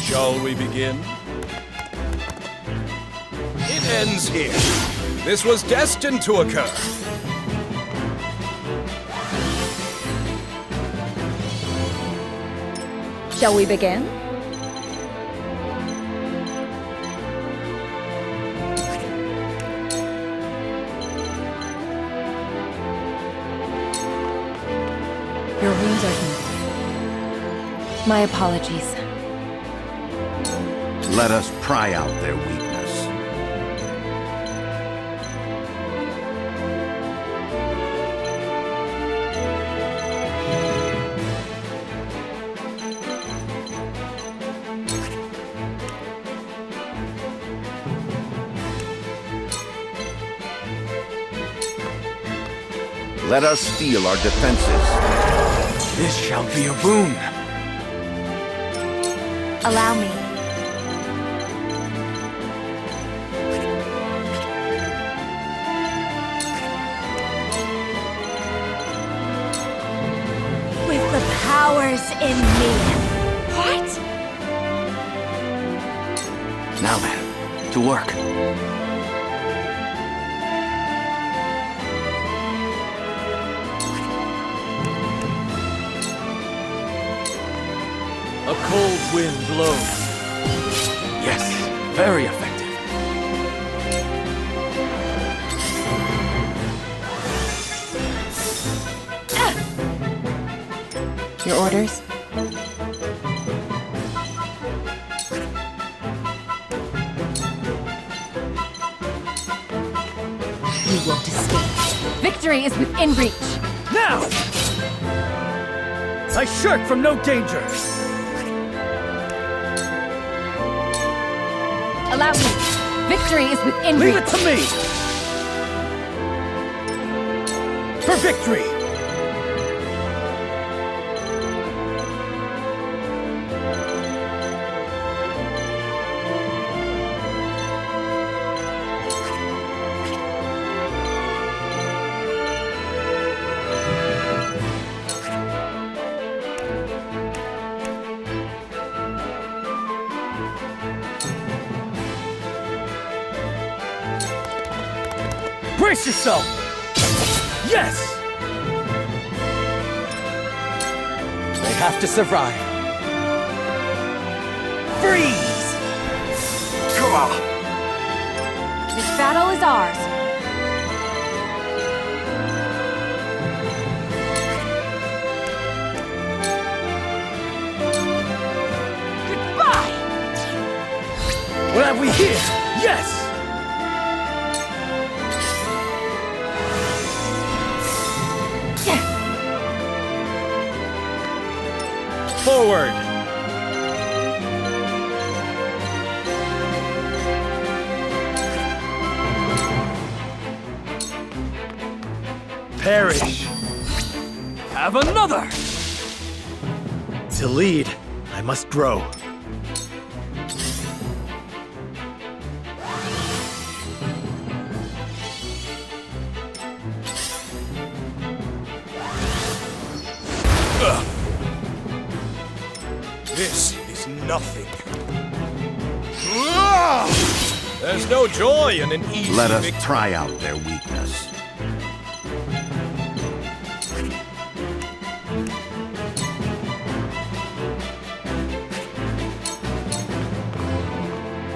Shall we begin? It ends here. This was destined to occur. Shall we begin? Your wounds are healed. My apologies. Let us pry out their weakness. Let us steel our defenses. This shall be a boon. Allow me. With the powers in me. What? Now then, to work. A cold wind blows. Yes, very effective. Your orders? You won't escape. Victory is within reach. Now! I shirk from no danger. Allow me. Victory is within reach. Leave it to me! For victory! Brace yourself! Yes! They have to survive. Freeze! Come on! This battle is ours. Goodbye! What have we here? Yes! Forward! Perish! Have another! To lead, I must grow. This is nothing. There's no joy in an easy Let us victory. try out their weakness.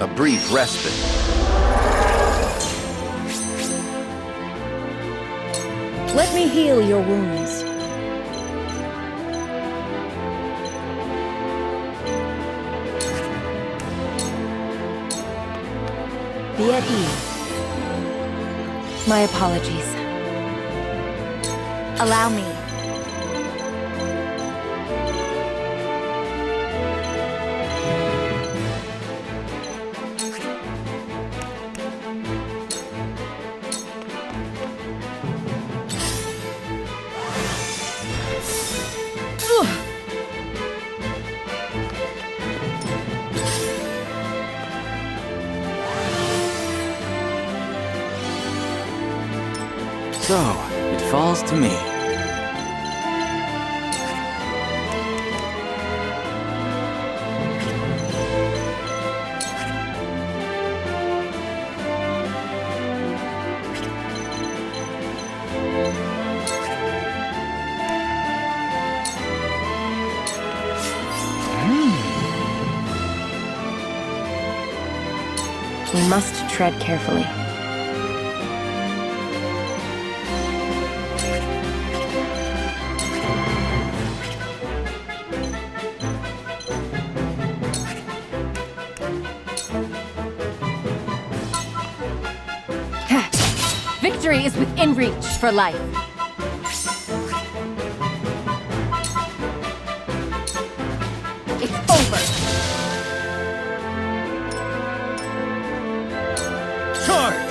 A brief respite. Let me heal your wounds. Be at ease. My apologies. Allow me. So, it falls to me. We must tread carefully. Victory is within reach for life. It's over. Charge!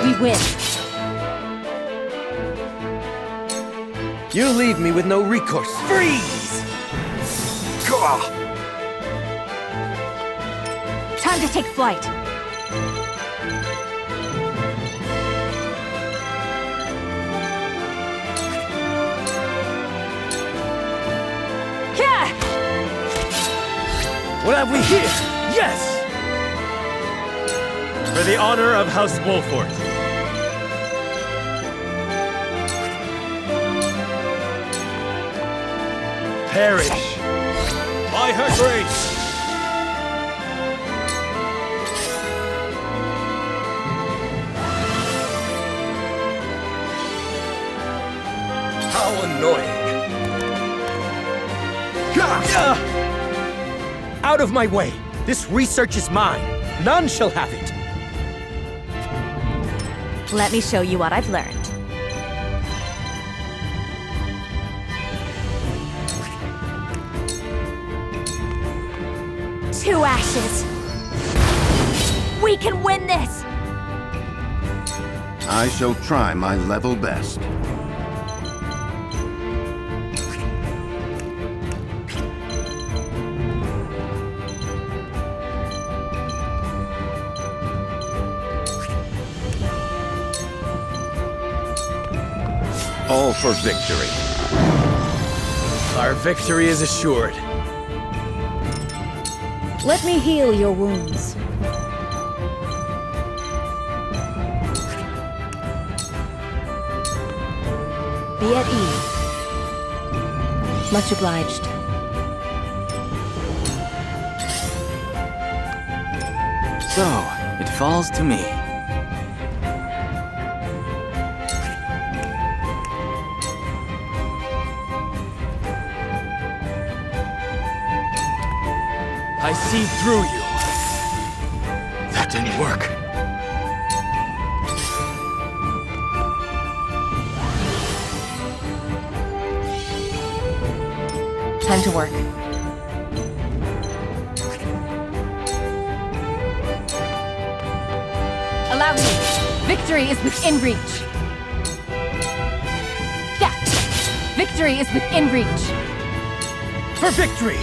We win. You leave me with no recourse. Freeze! Gah! Time to take flight. What have we here? Yes! For the honor of House Wolfort. Perish! By her grace! How annoying! Out of my way! This research is mine. None shall have it. Let me show you what I've learned. Two ashes. We can win this! I shall try my level best. All for victory. Our victory is assured. Let me heal your wounds. Be at ease. Much obliged. So, it falls to me. see through you. That didn't work. Time to work. Allow me. Victory is within reach. Yeah. Victory is within reach. For victory!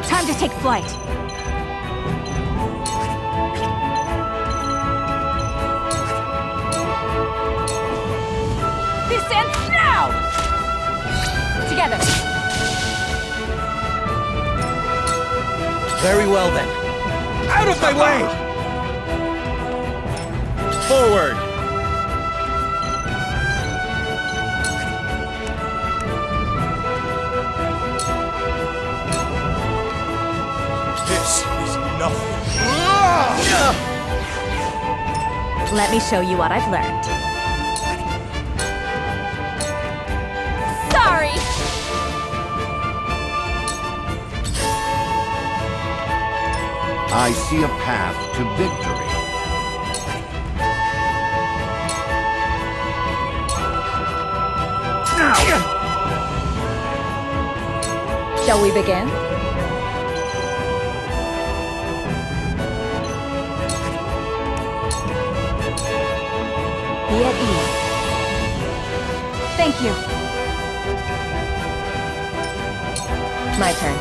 Time to take flight. This ends now! Together. Very well then. Out of my way! Forward! This is nothing. Let me show you what I've learned. Sorry! I see a path to victory. Shall we begin? Be at ease. Thank you. My turn.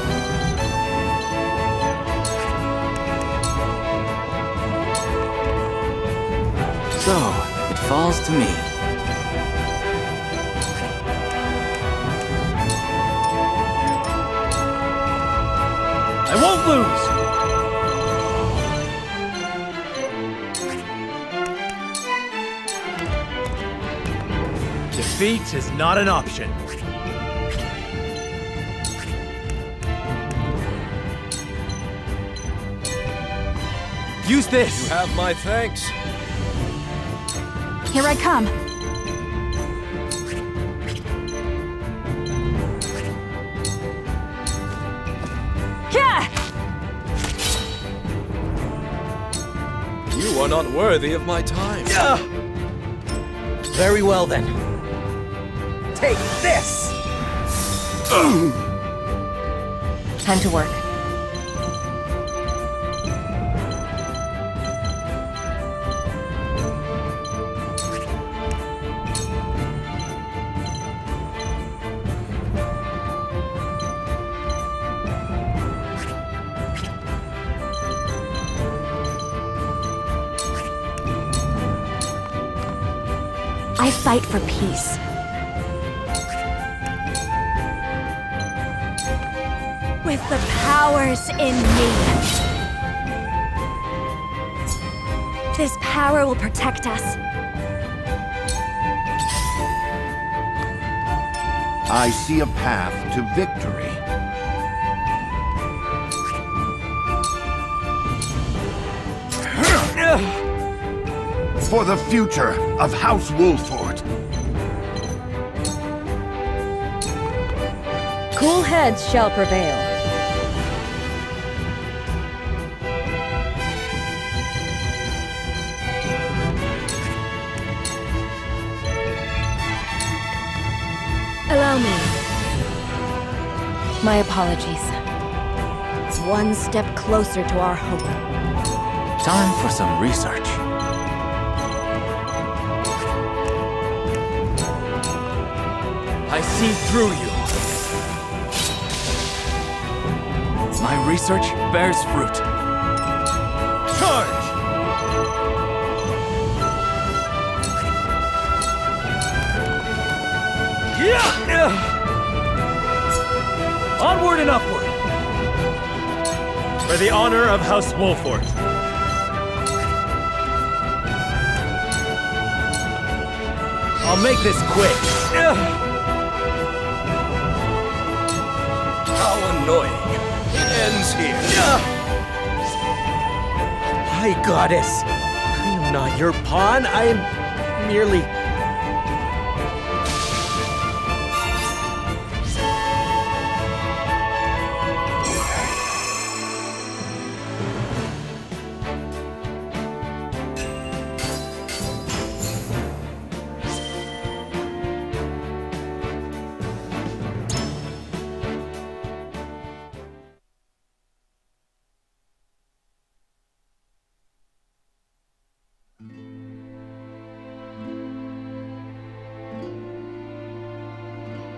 So, it falls to me. I won't lose! Defeat is not an option. Use this! You have my thanks. Here I come. Yeah! You are not worthy of my time. Very well then. Take this! Time to work. I fight for peace. With the powers in me. This power will protect us. I see a path to victory. For the future of House Wolford. Cool heads shall prevail. Allow me. My apologies. It's one step closer to our hope. Time for some research. I see through you. My research bears fruit. Charge! Onward and upward! For the honor of House Wolford. I'll make this quick. How annoying. It ends here. High Goddess! I am not your pawn. I am merely...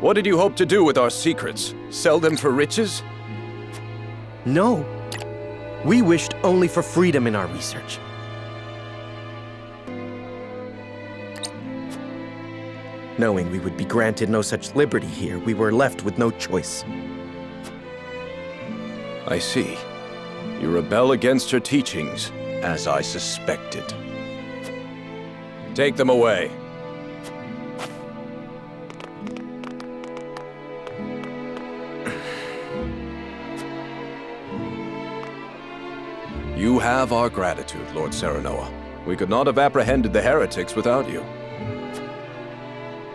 What did you hope to do with our secrets? Sell them for riches? No. We wished only for freedom in our research. Knowing we would be granted no such liberty here, we were left with no choice. I see. You rebel against her teachings, as I suspected. Take them away. You have our gratitude, Lord Serenoa. We could not have apprehended the heretics without you.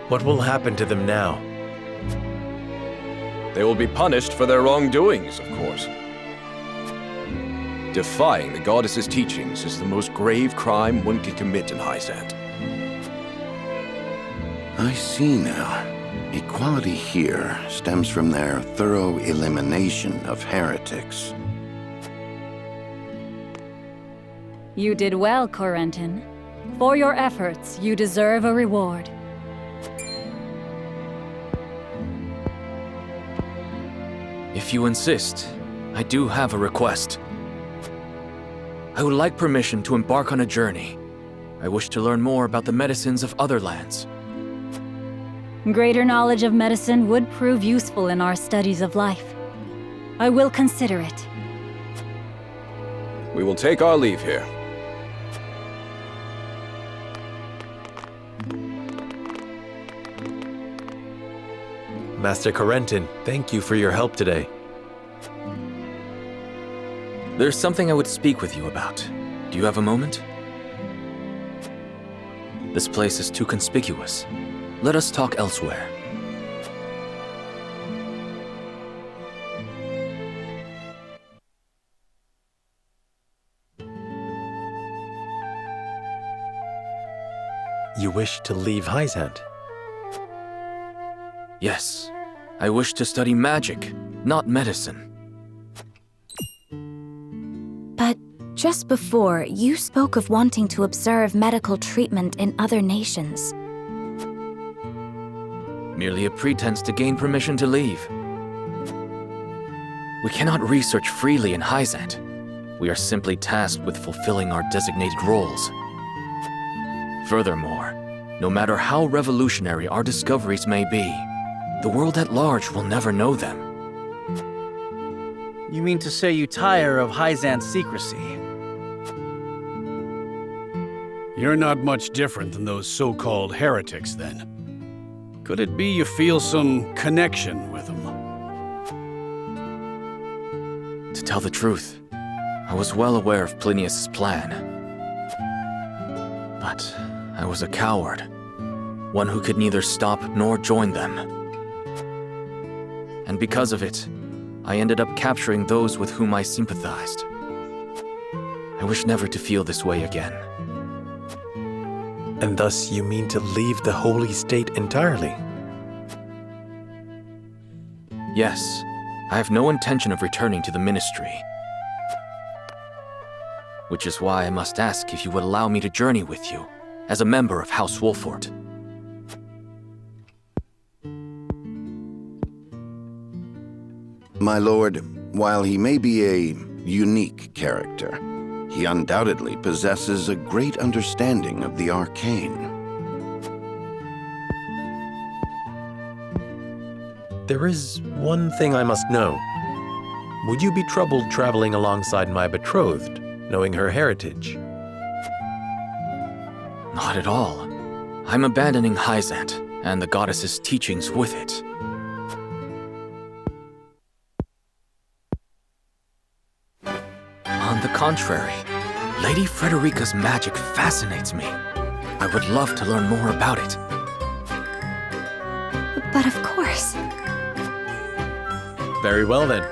What will happen to them now? They will be punished for their wrongdoings, of course. Defying the goddess's teachings is the most grave crime one can commit in Hyzante. I see now. Equality here stems from their thorough elimination of heretics. You did well, Corentin. For your efforts, you deserve a reward. If you insist, I do have a request. I would like permission to embark on a journey. I wish to learn more about the medicines of other lands. Greater knowledge of medicine would prove useful in our studies of life. I will consider it. We will take our leave here. Master Corentin, thank you for your help today. There's something I would speak with you about. Do you have a moment? This place is too conspicuous. Let us talk elsewhere. You wish to leave Hyzante? Yes. I wish to study magic, not medicine. But just before, you spoke of wanting to observe medical treatment in other nations. Merely a pretense to gain permission to leave. We cannot research freely in Hyzante. We are simply tasked with fulfilling our designated roles. Furthermore, no matter how revolutionary our discoveries may be, the world at large will never know them. You mean to say you tire of Hyzante's secrecy? You're not much different than those so-called heretics, then. Could it be you feel some connection with them? To tell the truth, I was well aware of Pinius' plan. But I was a coward, one who could neither stop nor join them. And because of it, I ended up capturing those with whom I sympathized. I wish never to feel this way again. And thus you mean to leave the Holy State entirely? Yes, I have no intention of returning to the Ministry. Which is why I must ask if you would allow me to journey with you, as a member of House Wolfort. My lord, while he may be a unique character, he undoubtedly possesses a great understanding of the arcane. There is one thing I must know. Would you be troubled traveling alongside my betrothed, knowing her heritage? Not at all. I'm abandoning Hyzante, and the goddess's teachings with it. On the contrary, Lady Frederica's magic fascinates me. I would love to learn more about it. But of course. Very well then.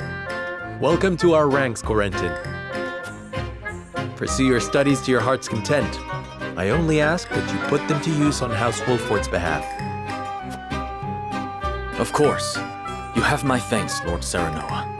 Welcome to our ranks, Corentin. Pursue your studies to your heart's content. I only ask that you put them to use on House Wolfort's behalf. Of course. You have my thanks, Lord Serenoa.